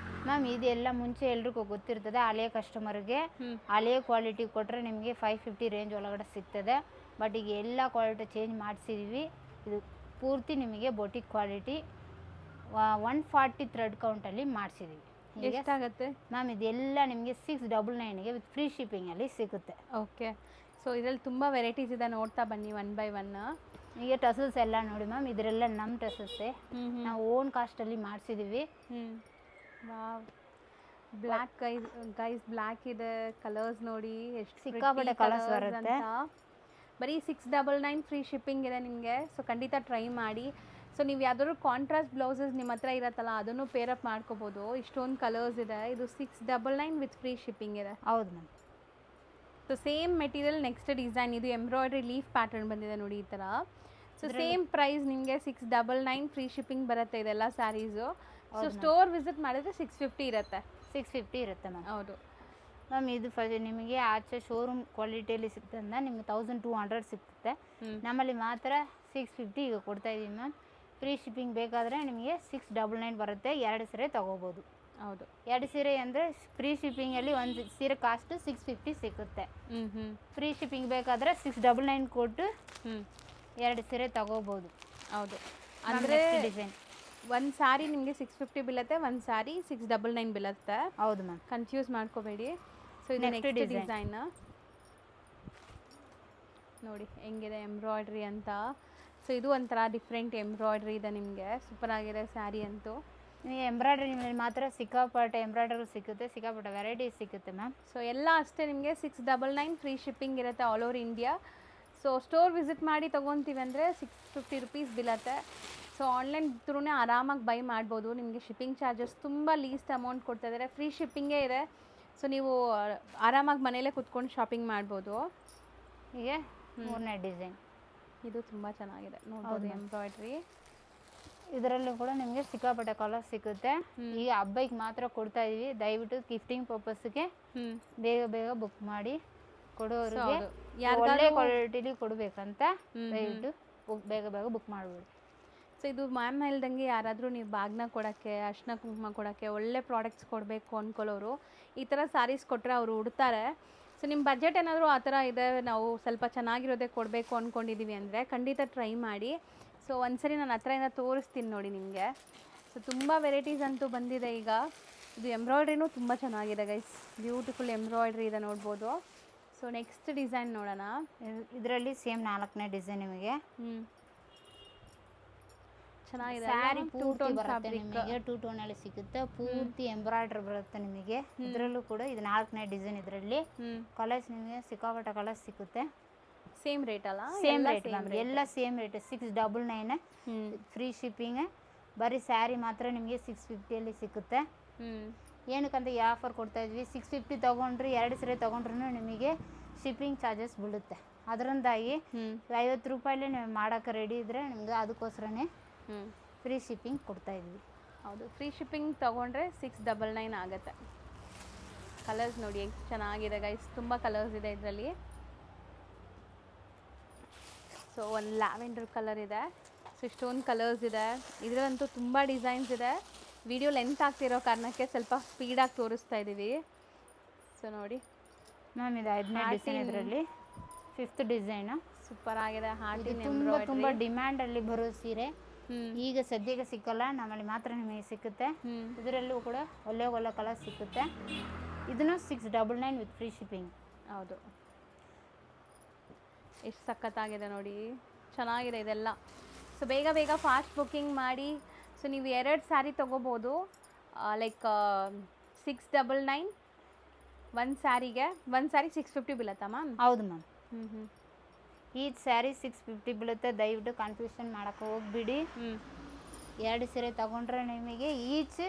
ಮ್ಯಾಮ್? ಇದೆಲ್ಲ ಮುಂಚೆ ಎಲ್ರಿಗೂ ಗೊತ್ತಿರ್ತದೆ, ಹಳೆಯ ಕಸ್ಟಮರ್ಗೆ ಹಳೆಯ ಕ್ವಾಲಿಟಿ ಕೊಟ್ಟರೆ ನಿಮಗೆ 550 ರೇಂಜ್ ಒಳಗಡೆ ಸಿಗ್ತದೆ. ಬಟ್ ಈಗ ಎಲ್ಲ ಕ್ವಾಲಿಟಿ ಚೇಂಜ್ ಮಾಡಿಸಿದ್ವಿ. ಇದು ಪೂರ್ತಿ ನಿಮಗೆ ಬೊಟಿಕ್ ಕ್ವಾಲಿಟಿ 140 ಥ್ರೆಡ್ ಕೌಂಟಲ್ಲಿ ಮಾಡಿಸಿದ್ವಿ. ಎಷ್ಟಾಗತ್ತೆ ಮ್ಯಾಮ್? ಇದೆಲ್ಲ ನಿಮಗೆ 699ಗೆ ವಿತ್ ಫ್ರೀ ಶಿಪ್ಪಿಂಗಲ್ಲಿ ಸಿಗುತ್ತೆ. ಓಕೆ. ಸೊ ಇದರಲ್ಲಿ ತುಂಬ ವೆರೈಟೀಸ್ ಇದೆ, ನೋಡ್ತಾ ಬನ್ನಿ ಒನ್ ಬೈ ಒನ್. ಈಗ ಟಸಲ್ಸ್ ಎಲ್ಲ ನೋಡಿ ಮ್ಯಾಮ್, ಇದರೆಲ್ಲ ನಮ್ಮ ಟಸಲ್ಸೇ, ನಾವು ಓನ್ ಕಾಸ್ಟಲ್ಲಿ ಮಾಡಿಸಿದ್ದೀವಿ. ಬ್ಲ್ಯಾಕ್ ಗೈಸ್ ಬ್ಲ್ಯಾಕ್ ಇದೆ. ಕಲರ್ಸ್ ನೋಡಿ ಎಷ್ಟು ಸಿಕ್ಕಾಪಟ್ಟೆ ಕಲರ್ಸ್ ಬರುತ್ತೆ. ಬರೀ 699 ಫ್ರೀ ಶಿಪ್ಪಿಂಗ್ ಇದೆ ನಿಮಗೆ. ಸೊ ಖಂಡಿತ ಟ್ರೈ ಮಾಡಿ. ಸೊ ನೀವು ಯಾವ್ದಾದ್ರು ಕಾಂಟ್ರಾಸ್ಟ್ ಬ್ಲೌಸಸ್ ನಿಮ್ಮ ಹತ್ರ ಇರತ್ತಲ್ಲ, ಅದನ್ನು ಪೇರಪ್ ಮಾಡ್ಕೋಬೋದು. ಇಷ್ಟೊಂದು ಕಲರ್ಸ್ ಇದೆ. ಇದು 699 ವಿತ್ ಫ್ರೀ ಶಿಪ್ಪಿಂಗ್ ಇದೆ. ಹೌದು ma'am. So same material, next design. ಇದು ಎಂಬ್ರಾಯ್ಡ್ರಿ ಲೀಫ್ ಪ್ಯಾಟರ್ನ್ ಬಂದಿದೆ ನೋಡಿ ಈ ಥರ. ಸೊ ಸೇಮ್ ಪ್ರೈಸ್ ನಿಮಗೆ 699 ಫ್ರೀ ಶಿಪ್ಪಿಂಗ್ ಬರುತ್ತೆ ಇದೆಲ್ಲ ಸ್ಯಾರೀಸು. ಸೊ ಸ್ಟೋರ್ ವಿಸಿಟ್ ಮಾಡಿದ್ರೆ 650 ಇರುತ್ತೆ. 650 ಇರುತ್ತೆ ಮ್ಯಾಮ್. ಹೌದು ಮ್ಯಾಮ್. ಇದು ನಿಮಗೆ ಆಚೆ ಶೋರೂಮ್ ಕ್ವಾಲಿಟಿಯಲ್ಲಿ ಸಿಗ್ತಂದ ನಿಮಗೆ 1200 ಸಿಗ್ತದೆ. ನಮ್ಮಲ್ಲಿ ಮಾತ್ರ 650 ಈಗ ಕೊಡ್ತಾ ಇದೀವಿ ಮ್ಯಾಮ್. ಫ್ರೀ ಶಿಪ್ಪಿಂಗ್ ಬೇಕಾದರೆ ನಿಮಗೆ 699 ಬರುತ್ತೆ. 2 ಸೀರೆ ತೊಗೋಬೋದು. ಹೌದು. 2 ಸೀರೆ ಅಂದರೆ ಫ್ರೀ ಶಿಪ್ಪಿಂಗಲ್ಲಿ ಒಂದು ಸೀರೆ ಕಾಸ್ಟ್ 650 ಸಿಗುತ್ತೆ. ಫ್ರೀ ಶಿಪ್ಪಿಂಗ್ ಬೇಕಾದರೆ 699 ಕೊಟ್ಟು 2 ಸೀರೆ ತಗೋಬೋದು. ಹೌದು. ಅಂದರೆ ಡಿಸೈನ್ ಒಂದು ಸ್ಯಾರಿ ನಿಮಗೆ 650 ಬೀಳುತ್ತೆ, ಒಂದು ಸ್ಯಾರಿ 699 ಬೀಳುತ್ತೆ. ಹೌದು ಮ್ಯಾಮ್. ಕನ್ಫ್ಯೂಸ್ ಮಾಡ್ಕೋಬೇಡಿ. ಸೊ ಇದು ನೆಕ್ಸ್ಟ್ ಡಿಸೈನ್ ನೋಡಿ ಹೆಂಗಿದೆ ಎಂಬ್ರಾಯ್ಡ್ರಿ ಅಂತ. ಸೊ ಇದು ಒಂಥರ ಡಿಫ್ರೆಂಟ್ ಎಂಬ್ರಾಯ್ಡ್ರಿ ಇದೆ ನಿಮಗೆ. ಸೂಪರ್ ಆಗಿದೆ ಸ್ಯಾರಿ ಅಂತೂ. ನಿಮಗೆ ಎಂಬ್ರಾಯ್ಡ್ರಿ ನಿಮ್ಮಲ್ಲಿ ಮಾತ್ರ ಸಿಕ್ಕಾಪಟ್ಟೆ ಎಂಬ್ರಾಯ್ಡ್ರಿ ಸಿಗುತ್ತೆ, ಸಿಕ್ಕಾಪಟ್ಟೆ ವೆರೈಟೀಸ್ ಸಿಗುತ್ತೆ ಮ್ಯಾಮ್. ಸೊ ಎಲ್ಲ ಅಷ್ಟೇ ನಿಮಗೆ 699 ಫ್ರೀ ಶಿಪ್ಪಿಂಗ್ ಇರುತ್ತೆ all over India. So store visit ಮಾಡಿ ತೊಗೊತೀವಿ ಅಂದರೆ 650 ರುಪೀಸ್ ಬೀಳುತ್ತೆ. ಸೊ ಆನ್ಲೈನ್ ಥ್ರೂ ಆರಾಮಾಗಿ ಬೈ ಮಾಡ್ಬೋದು. ನಿಮಗೆ ಶಿಪ್ಪಿಂಗ್ ಚಾರ್ಜಸ್ ತುಂಬ ಲೀಸ್ಟ್ ಅಮೌಂಟ್ ಕೊಡ್ತಾ ಇದ್ದಾರೆ. ಫ್ರೀ ಶಿಪ್ಪಿಂಗೇ ಇದೆ. ಸೊ ನೀವು ಆರಾಮಾಗಿ ಮನೇಲೇ ಕುತ್ಕೊಂಡು ಶಾಪಿಂಗ್ ಮಾಡ್ಬೋದು. ಹೀಗೆ 3ನೇ ಡಿಸೈನ್ ಇದು ತುಂಬ ಚೆನ್ನಾಗಿದೆ ನೋಡ್ಬೋದು ಎಂಬ್ರಾಯ್ಡ್ರಿ. ಇದರಲ್ಲೂ ಕೂಡ ನಿಮಗೆ ಸಿಕ್ಕಾಪಟ್ಟೆ ಕಲರ್ ಸಿಗುತ್ತೆ. ಈಗ ಹಬ್ಬಕ್ಕೆ ಮಾತ್ರ ಕೊಡ್ತಾ ಇದೀವಿ. ದಯವಿಟ್ಟು ಗಿಫ್ಟಿಂಗ್ ಪರ್ಪಸ್ಗೆ ಬೇಗ ಬೇಗ ಬುಕ್ ಮಾಡಿ ಕೊಡೋರಿಗೆ ಒಳ್ಳೆ ಕ್ವಾಲಿಟಿಲಿ ಕೊಡಬೇಕಂತ ದಯವಿಟ್ಟು ಬೇಗ ಬೇಗ ಬುಕ್ ಮಾಡ್ಬೋದು. ಸೊ ಇದು ಮ್ಯಾಮ್ ಹೇಳ್ದಂಗೆ ಯಾರಾದರೂ ನೀವು ಬಾಗ್ನ ಕೊಡೋಕ್ಕೆ, ಅರ್ಶಿನ ಕುಂಕುಮ ಕೊಡೋಕ್ಕೆ, ಒಳ್ಳೆ ಪ್ರಾಡಕ್ಟ್ಸ್ ಕೊಡಬೇಕು ಅಂದ್ಕೊಳ್ಳೋರು ಈ ಥರ ಸ್ಯಾರೀಸ್ ಕೊಟ್ಟರೆ ಅವರು ಉಡ್ತಾರೆ. ಸೊ ನಿಮ್ಮ ಬಜೆಟ್ ಏನಾದರೂ ಆ ಥರ ಇದೆ, ನಾವು ಸ್ವಲ್ಪ ಚೆನ್ನಾಗಿರೋದೇ ಕೊಡಬೇಕು ಅಂದ್ಕೊಂಡಿದ್ದೀವಿ ಅಂದರೆ ಖಂಡಿತ ಟ್ರೈ ಮಾಡಿ. ಸೊ ಒಂದ್ಸರಿ ನಾನು ಹತ್ರದಿಂದ ತೋರಿಸ್ತೀನಿ ನೋಡಿ ನಿಮಗೆ. ಸೊ ತುಂಬ ವೆರೈಟೀಸ್ ಅಂತೂ ಬಂದಿದೆ ಈಗ. ಇದು ಎಂಬ್ರಾಯ್ಡ್ರಿನೂ ತುಂಬ ಚೆನ್ನಾಗಿದೆ ಗೈಸ್. ಬ್ಯೂಟಿಫುಲ್ ಎಂಬ್ರಾಯ್ಡ್ರಿ ಇದೆ ನೋಡ್ಬೋದು. ಸೊ ನೆಕ್ಸ್ಟ್ ಡಿಸೈನ್ ನೋಡೋಣ. ಇದರಲ್ಲಿ ಸೇಮ್ 4ನೇ ಡಿಸೈನ್ ನಿಮಗೆ ಚೆನ್ನಾಗಿದೆ. ಸ್ಯಾರಿ ಪೂರ್ತಿ ಬರುತ್ತೆ ನಿಮಗೆ 2 ಟೋನಲ್ಲಿ ಸಿಗುತ್ತೆ. ಪೂರ್ತಿ ಎಂಬ್ರಾಯ್ಡ್ರಿ ಬರುತ್ತೆ ನಿಮಗೆ. ಇದರಲ್ಲೂ ಕೂಡ ಇದು 4ನೇ ಡಿಸೈನ್. ಇದರಲ್ಲಿ ಕಲರ್ಸ್ ನಿಮಗೆ ಸಿಕ್ಕಾಪಟ್ಟೆ ಕಲರ್ಸ್ ಸಿಗುತ್ತೆ. ಸೇಮ್ ರೇಟ್ ಅಲ್ಲ? ಸೇಮ್ ರೇಟ್ ಎಲ್ಲ ಸೇಮ್ ರೇಟ್ 699 ಫ್ರೀ ಶಿಪ್ಪಿಂಗ್. ಬರೀ ಸ್ಯಾರಿ ಮಾತ್ರ ನಿಮಗೆ 650 ಸಿಗುತ್ತೆ. ಏನಕ್ಕಂತ ಈ ಆಫರ್ ಕೊಡ್ತಾ ಇದ್ವಿ. 650 ತೊಗೊಂಡ್ರೆ 2 ಸೀರೆ ತೊಗೊಂಡ್ರೂ ನಿಮಗೆ ಶಿಪ್ಪಿಂಗ್ ಚಾರ್ಜಸ್ ಬೀಳುತ್ತೆ. ಅದರಿಂದಾಗಿ 50 ರೂಪಾಯಿಲಿ ನೀವು ಮಾಡೋಕ್ಕೆ ರೆಡಿ ಇದ್ದರೆ ನಿಮ್ಗೆ ಅದಕ್ಕೋಸ್ಕರನೇ ಫ್ರೀ ಶಿಪ್ಪಿಂಗ್ ಕೊಡ್ತಾ ಇದ್ವಿ. ಹೌದು. ಫ್ರೀ ಶಿಪ್ಪಿಂಗ್ ತೊಗೊಂಡ್ರೆ 699 ಆಗುತ್ತೆ. ಕಲರ್ಸ್ ನೋಡಿ ಎಷ್ಟು ಚೆನ್ನಾಗಿದೆ ಗೈಸ್. ತುಂಬ ಕಲರ್ಸ್ ಇದೆ ಇದರಲ್ಲಿ. ಸೊ ಒಂದು ಲ್ಯಾವೆಂಡರ್ ಕಲರ್ ಇದೆ. ಸೊ ಇಷ್ಟೊಂದು ಕಲರ್ಸ್ ಇದೆ. ಇದರಲ್ಲಂತೂ ತುಂಬ ಡಿಸೈನ್ಸ್ ಇದೆ. ವಿಡಿಯೋ ಲೆಂತ್ ಆಗ್ತಿರೋ ಕಾರಣಕ್ಕೆ ಸ್ವಲ್ಪ ಸ್ಪೀಡಾಗಿ ತೋರಿಸ್ತಾ ಇದ್ದೀವಿ. ಸೊ ನೋಡಿ ಮ್ಯಾಮ್, ಇದು 5ನೇ ಡಿಸೈನ್. ಇದರಲ್ಲಿ 5th ಡಿಸೈನ್ ಸೂಪರ್ ಆಗಿದೆ. ತುಂಬ ಡಿಮ್ಯಾಂಡಲ್ಲಿ ಬರೋ ಸೀರೆ. ಈಗ ಸದ್ಯಕ್ಕೆ ಸಿಕ್ಕಲ್ಲ, ನಮ್ಮಲ್ಲಿ ಮಾತ್ರ ನಿಮಗೆ ಸಿಗುತ್ತೆ. ಇದರಲ್ಲೂ ಕೂಡ ಒಳ್ಳೆ ಕಲರ್ ಸಿಗುತ್ತೆ. ಇದನ್ನು 699 ವಿತ್ ಫ್ರೀ ಶಿಪ್ಪಿಂಗ್. ಹೌದು. ಎಷ್ಟು ಸಖತ್ತಾಗಿದೆ ನೋಡಿ. ಚೆನ್ನಾಗಿದೆ ಇದೆಲ್ಲ. ಸೊ ಬೇಗ ಬೇಗ ಫಾಸ್ಟ್ ಬುಕ್ಕಿಂಗ್ ಮಾಡಿ. ಸೊ ನೀವು 2 ಸ್ಯಾರಿ ತೊಗೋಬೋದು. ಲೈಕ್ 699 ಒಂದು ಸ್ಯಾರಿಗೆ. ಒಂದು ಸ್ಯಾರಿ 650 ಬೀಳುತ್ತಾ ಮ್ಯಾಮ್? ಹೌದು ಮ್ಯಾಮ್. ಈಚ್ ಸ್ಯಾರಿ 650 ಬೀಳುತ್ತೆ. ದಯವಿಟ್ಟು ಕನ್ಫ್ಯೂಷನ್ ಮಾಡೋಕ್ಕೆ ಹೋಗ್ಬಿಡಿ. 2 ಸೀರೆ ತಗೊಂಡ್ರೆ ನಿಮಗೆ ಈಚ್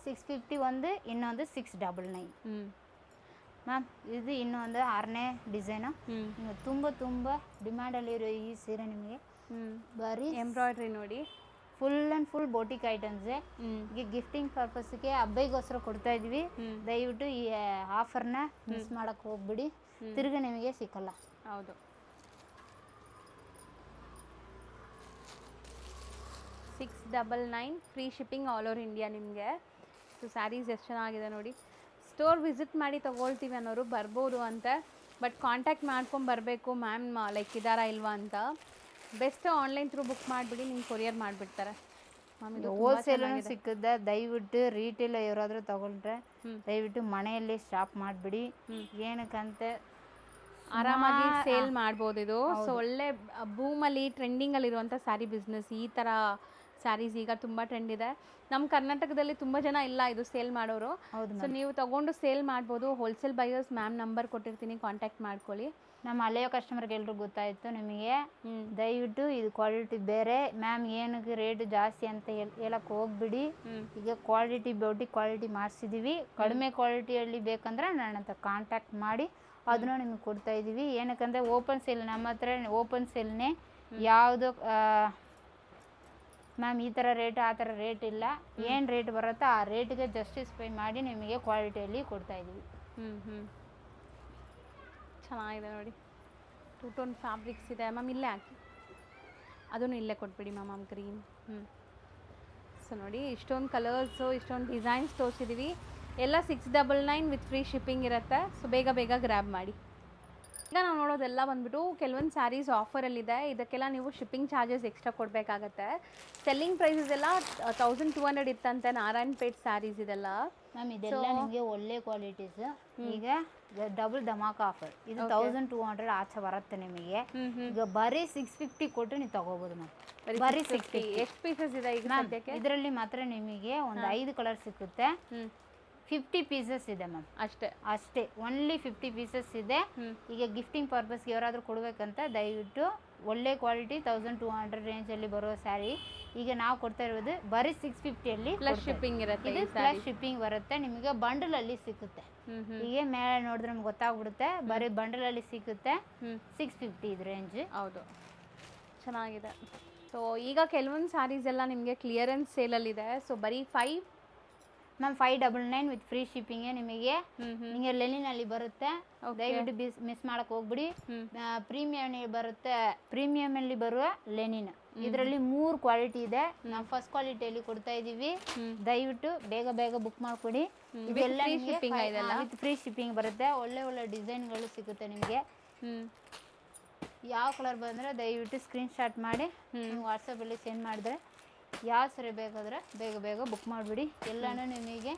650, ಒಂದು ಇನ್ನೊಂದು 699. ಮ್ಯಾಮ್ ಇದು ಇನ್ನೊಂದು 6ನೇ ಡಿಸೈನು. ತುಂಬ ಡಿಮ್ಯಾಂಡಲ್ಲಿರೋ ಈ ಸೀರೆ ನಿಮಗೆ ಬರೀ ಎಂಬ್ರಾಯ್ಡ್ರಿ ನೋಡಿ, ಫುಲ್ ಆ್ಯಂಡ್ ಫುಲ್ ಬೋಟಿಕ್ ಐಟಮ್ಸೇ. ಈಗ ಗಿಫ್ಟಿಂಗ್ ಪರ್ಪಸ್ಗೆ ಹಬ್ಬೈಗೋಸ್ಕರ ಕೊಡ್ತಾ ಇದ್ವಿ. ದಯವಿಟ್ಟು ಈ ಆಫರ್ನ ಮಿಸ್ ಮಾಡೋಕ್ಕೆ ಹೋಗ್ಬಿಡಿ, ತಿರ್ಗಿ ನಿಮಗೆ ಸಿಕ್ಕಲ್ಲ. ಹೌದು. 699 free shipping all over India ನಿಮಗೆ. ಸೊ ಸ್ಯಾರೀಸ್ ಎಷ್ಟು ಚೆನ್ನಾಗಿದೆ ನೋಡಿ. ಸ್ಟೋರ್ ವಿಸಿಟ್ ಮಾಡಿ ತೊಗೊಳ್ತೀವಿ ಅನ್ನೋರು ಬರ್ಬೋದು ಅಂತ, ಬಟ್ ಕಾಂಟ್ಯಾಕ್ಟ್ ಮಾಡ್ಕೊಂಡು ಬರಬೇಕು ಮ್ಯಾಮ್, ಲೈಕ್ ಇದ್ದಾರಾ ಇಲ್ವಾ ಅಂತ. ಬೆಸ್ಟ್ ಆನ್ಲೈನ್ ಥ್ರೂ ಬುಕ್ ಮಾಡಿಬಿಡಿ, ನಿಮ್ಗೆ ಕೊರಿಯರ್ ಮಾಡಿಬಿಡ್ತಾರೆ ಮ್ಯಾಮ್. ಇದು ಹೋಲ್ಸೇಲ್ ಸಿಕ್ಕುತ್ತೆ. ದಯವಿಟ್ಟು ರೀಟೇಲ್ ಯಾರಾದರೂ ತಗೊಂಡ್ರೆ ದಯವಿಟ್ಟು ಮನೆಯಲ್ಲಿ ಶಾಪ್ ಮಾಡಿಬಿಡಿ. ಏನಕ್ಕಂತೆ ಆರಾಮಾಗಿ ಸೇಲ್ ಮಾಡ್ಬೋದು ಇದು. ಸೊ ಒಳ್ಳೆ ಬೂಮಲ್ಲಿ ಟ್ರೆಂಡಿಂಗಲ್ಲಿರುವಂಥ ಸ್ಯಾರಿ ಬಿಸ್ನೆಸ್. ಈ ಥರ ಸ್ಯಾರೀಸ್ ಈಗ ತುಂಬ ಟ್ರೆಂಡ್ ಇದೆ. ನಮ್ಮ ಕರ್ನಾಟಕದಲ್ಲಿ ತುಂಬ ಜನ ಇಲ್ಲ ಇದು ಸೇಲ್ ಮಾಡೋರು. ಸೊ ನೀವು ತಗೊಂಡು ಸೇಲ್ ಮಾಡ್ಬೋದು. ಹೋಲ್ಸೇಲ್ ಬೈಯರ್ಸ್ ಮ್ಯಾಮ್ ನಂಬರ್ ಕೊಟ್ಟಿರ್ತೀನಿ, ಕಾಂಟ್ಯಾಕ್ಟ್ ಮಾಡ್ಕೊಳ್ಳಿ. ನಮ್ಮ ಹಳೆಯ ಕಸ್ಟಮರ್ಗೆ ಎಲ್ರಿಗೂ ಗೊತ್ತಾಯಿತು ನಿಮಗೆ. ದಯವಿಟ್ಟು ಇದು ಕ್ವಾಲಿಟಿ ಬೇರೆ ಮ್ಯಾಮ್, ಏನಕ್ಕೆ ರೇಟ್ ಜಾಸ್ತಿ ಅಂತ ಹೇಳಕ್ಕೆ ಹೋಗ್ಬಿಡಿ. ಈಗ ಕ್ವಾಲಿಟಿ ಬ್ಯೂಟಿ ಕ್ವಾಲಿಟಿ ಮಾಡಿಸಿದ್ದೀವಿ. ಕಡಿಮೆ ಕ್ವಾಲಿಟಿಯಲ್ಲಿ ಬೇಕಂದ್ರೆ ನನ್ನ ಹತ್ರ ಕಾಂಟ್ಯಾಕ್ಟ್ ಮಾಡಿ ಅದನ್ನು ನಿಮಗೆ ಕೊಡ್ತಾ ಇದ್ದೀವಿ. ಏನಕ್ಕಂದರೆ ಓಪನ್ ಸೇಲ್, ನಮ್ಮ ಹತ್ರ ಓಪನ್ ಸೇಲ್ನೇ. ಯಾವುದು ಮ್ಯಾಮ್ ಈ ಥರ ರೇಟ್ ಆ ಥರ ರೇಟ್ ಇಲ್ಲ. ಏನು ರೇಟ್ ಬರುತ್ತೋ ಆ ರೇಟ್ಗೆ ಜಸ್ಟಿಸ್ಫೈ ಮಾಡಿ ನಿಮಗೆ ಕ್ವಾಲಿಟಿಯಲ್ಲಿ ಕೊಡ್ತಾ ಇದ್ದೀವಿ. ಚೆನ್ನಾಗಿದೆ ನೋಡಿ. 2 ಟೋನ್ ಫ್ಯಾಬ್ರಿಕ್ಸ್ ಇದೆ ಮ್ಯಾಮ್. ಇಲ್ಲೇ ಹಾಕಿ, ಅದನ್ನು ಇಲ್ಲೇ ಕೊಟ್ಬಿಡಿ ಮ್ಯಾಮ್. ಗ್ರೀನ್. ಸೊ ನೋಡಿ, ಇಷ್ಟೊಂದು ಕಲರ್ಸು, ಇಷ್ಟೊಂದು ಡಿಸೈನ್ಸ್ ತೋರಿಸಿದ್ದೀವಿ. ಎಲ್ಲ 699 ವಿತ್ ಫ್ರೀ ಶಿಪ್ಪಿಂಗ್ ಇರುತ್ತೆ. ಸೊ ಬೇಗ ಗ್ರ್ಯಾಬ್ ಮಾಡಿ. ಈಗ ನಾವು ನೋಡೋದೆಲ್ಲ ಬಂದ್ಬಿಟ್ಟು ಕೆಲವೊಂದು ಸ್ಯಾರೀಸ್ ಆಫರಲ್ಲಿದೆ. ಇದಕ್ಕೆಲ್ಲ ನೀವು ಶಿಪ್ಪಿಂಗ್ ಚಾರ್ಜಸ್ ಎಕ್ಸ್ಟ್ರಾ ಕೊಡಬೇಕಾಗತ್ತೆ. ಸೆಲ್ಲಿಂಗ್ ಪ್ರೈಸಸ್ ಎಲ್ಲ 1200 ಇತ್ತಂತೆ ನಾರಾಯಣಪೇಟ್ ಸ್ಯಾರೀಸ್ ಇದೆಲ್ಲ. ಮ್ಯಾಮ್ ಇದೆಲ್ಲ ನಿಮಗೆ ಒಳ್ಳೆ ಕ್ವಾಲಿಟೀಸ್. ಈಗ ಡಬಲ್ ಧಮಾಕ ಆಫರ್, ಇದು 1200 ಆಚೆ ಬರುತ್ತೆ ನಿಮಗೆ. ಈಗ ಬರೀ 650 ಕೊಟ್ಟು ನೀವು ತಗೋಬಹುದು ಮ್ಯಾಮ್. ಬರೀ 650. ಎಷ್ಟು ಪೀಸಸ್ ಇದೆ ಈಗ ಸದ್ಯಕ್ಕೆ? ಇದರಲ್ಲಿ ಮಾತ್ರ ನಿಮಗೆ ಒಂದು 5 ಕಲರ್ ಸಿಕ್ಕುತ್ತೆ. 50 ಪೀಸಸ್ ಇದೆ ಮ್ಯಾಮ್. ಅಷ್ಟೇ ಓನ್ಲಿ 50 ಪೀಸಸ್ ಇದೆ. ಈಗ ಗಿಫ್ಟಿಂಗ್ ಪರ್ಪಸ್ಗೆ ಯಾರಾದರೂ ಕೊಡಬೇಕಂತ ದಯವಿಟ್ಟು ಒಳ್ಳೆ ಕ್ವಾಲಿಟಿ 1200 ರೇಂಜಲ್ಲಿ ಬರೋ ಸ್ಯಾರಿ ಈಗ ನಾವು ಕೊಡ್ತಾ ಇರೋದು ಬರೀ 650ಅಲ್ಲಿ ಪ್ಲಸ್ ಶಿಪ್ಪಿಂಗ್ ಇರುತ್ತೆ. ಇದು ಪ್ಲಸ್ ಶಿಪ್ಪಿಂಗ್ ಬರುತ್ತೆ. ನಿಮಗೆ ಬಂಡಲಲ್ಲಿ ಸಿಗುತ್ತೆ. ಈಗ ಮೇಲೆ ನೋಡಿದ್ರೆ ನಮ್ಗೆ ಗೊತ್ತಾಗ್ಬಿಡುತ್ತೆ. ಬರೀ ಬಂಡಲಲ್ಲಿ ಸಿಗುತ್ತೆ. 650 ಇದು ರೇಂಜ್. ಹೌದು, ಚೆನ್ನಾಗಿದೆ. ಸೊ ಈಗ ಕೆಲವೊಂದು ಸ್ಯಾರೀಸ್ ಎಲ್ಲ ನಿಮಗೆ ಕ್ಲಿಯರೆನ್ಸ್ ಸೇಲಲ್ಲಿದೆ. ಸೊ ಬರೀ 599 ವಿತ್ ಫ್ರೀ ಶಿಪ್ಪಿಂಗ್ ನಿಮಗೆ. ನಿಮಗೆ ಲೆನಿನಲ್ಲಿ ಬರುತ್ತೆ. ದಯವಿಟ್ಟು ಮಿಸ್ ಮಾಡಕ್ ಹೋಗ್ಬಿಡಿ. ಪ್ರೀಮಿಯಂ ಬರುತ್ತೆ. ಪ್ರೀಮಿಯಂ ಅಲ್ಲಿ ಬರುವ ಲೆನಿನ್ ಇದರಲ್ಲಿ 3 ಕ್ವಾಲಿಟಿ ಇದೆ. ನಾವು ಫಸ್ಟ್ ಕ್ವಾಲಿಟಿಯಲ್ಲಿ ಕೊಡ್ತಾ ಇದೀವಿ. ದಯವಿಟ್ಟು ಬೇಗ ಬುಕ್ ಮಾಡ್ಕೊಡಿ. ಇದೆಲ್ಲ ವಿತ್ ಫ್ರೀ ಶಿಪ್ಪಿಂಗ್ ಬರುತ್ತೆ. ಒಳ್ಳೆ ಡಿಸೈನ್ಗಳು ಸಿಗುತ್ತೆ ನಿಮಗೆ. ಯಾವ ಕಲರ್ ಬಂದರೆ ದಯವಿಟ್ಟು ಸ್ಕ್ರೀನ್ ಶಾಟ್ ಮಾಡಿ ವಾಟ್ಸಪ್ಪಲ್ಲಿ ಸೆಂಡ್ ಮಾಡಿದ್ರೆ ಯಾವ ಸರಿ ಬೇಕಾದರೆ ಬೇಗ ಬುಕ್ ಮಾಡಿಬಿಡಿ. ಎಲ್ಲನೂ ನಿಮಗೆ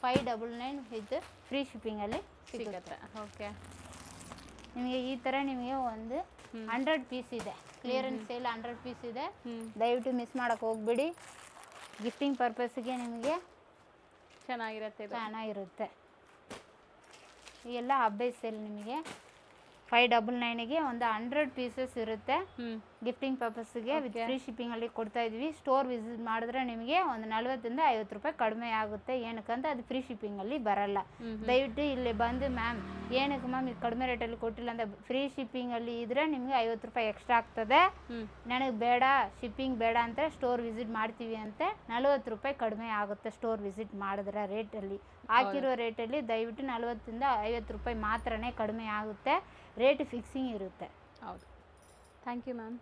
599 ವಿತ್ ಫ್ರೀ ಶಿಪ್ಪಿಂಗಲ್ಲಿ ಸಿಗುತ್ತೆ. ಓಕೆ, ನಿಮಗೆ ಈ ಥರ ನಿಮಗೆ ಒಂದು 100 ಪೀಸ್ ಇದೆ. ಕ್ಲಿಯರೆನ್ಸ್ ಸೇಲ್ 100 ಪೀಸ್ ಇದೆ. ದಯವಿಟ್ಟು ಮಿಸ್ ಮಾಡೋಕ್ಕೆ ಹೋಗ್ಬಿಡಿ. ಗಿಫ್ಟಿಂಗ್ ಪರ್ಪಸ್ಗೆ ನಿಮಗೆ ಚೆನ್ನಾಗಿರುತ್ತೆ. ಎಲ್ಲ ಹಬ್ಬ ಸೇಲ್ ನಿಮಗೆ 599ಗೆ ಒಂದು 100 ಪೀಸಸ್ ಇರುತ್ತೆ. ಗಿಫ್ಟಿಂಗ್ ಪರ್ಪಸ್ಗೆ ವಿತ್ ಫ್ರೀ ಶಿಪ್ಪಿಂಗಲ್ಲಿ ಕೊಡ್ತಾ ಇದ್ವಿ. ಸ್ಟೋರ್ ವಿಸಿಟ್ ಮಾಡಿದ್ರೆ ನಿಮಗೆ ಒಂದು 40 ರಿಂದ 50 ರೂಪಾಯಿ ಕಡಿಮೆ ಆಗುತ್ತೆ. ಏನಕ್ಕಂತ ಅದು ಫ್ರೀ ಶಿಪ್ಪಿಂಗಲ್ಲಿ ಬರಲ್ಲ. ದಯವಿಟ್ಟು ಇಲ್ಲಿ ಬಂದು ಮ್ಯಾಮ್ ಏನಕ್ಕೆ ಮ್ಯಾಮ್ ಇದು ಕಡಿಮೆ ರೇಟಲ್ಲಿ ಕೊಟ್ಟಿಲ್ಲ ಅಂತ ಫ್ರೀ ಶಿಪ್ಪಿಂಗಲ್ಲಿ ಇದ್ರೆ ನಿಮಗೆ 50 ರೂಪಾಯಿ ಎಕ್ಸ್ಟ್ರಾ ಆಗ್ತದೆ. ನನಗೆ ಬೇಡ ಶಿಪ್ಪಿಂಗ್ ಬೇಡ ಅಂತ ಸ್ಟೋರ್ ವಿಸಿಟ್ ಮಾಡ್ತೀವಿ ಅಂತ 40 ರೂಪಾಯಿ ಕಡಿಮೆ ಆಗುತ್ತೆ. ಸ್ಟೋರ್ ವಿಸಿಟ್ ಮಾಡಿದ್ರೆ ರೇಟಲ್ಲಿ ಹಾಕಿರೋ ರೇಟಲ್ಲಿ ದಯವಿಟ್ಟು 40 ರಿಂದ 50 ರೂಪಾಯಿ ಮಾತ್ರನೇ ಕಡಿಮೆ ಆಗುತ್ತೆ. ರೇಟ್ ಫಿಕ್ಸಿಂಗ್ ಇರುತ್ತೆ. ಹೌದು. Thank you ma'am.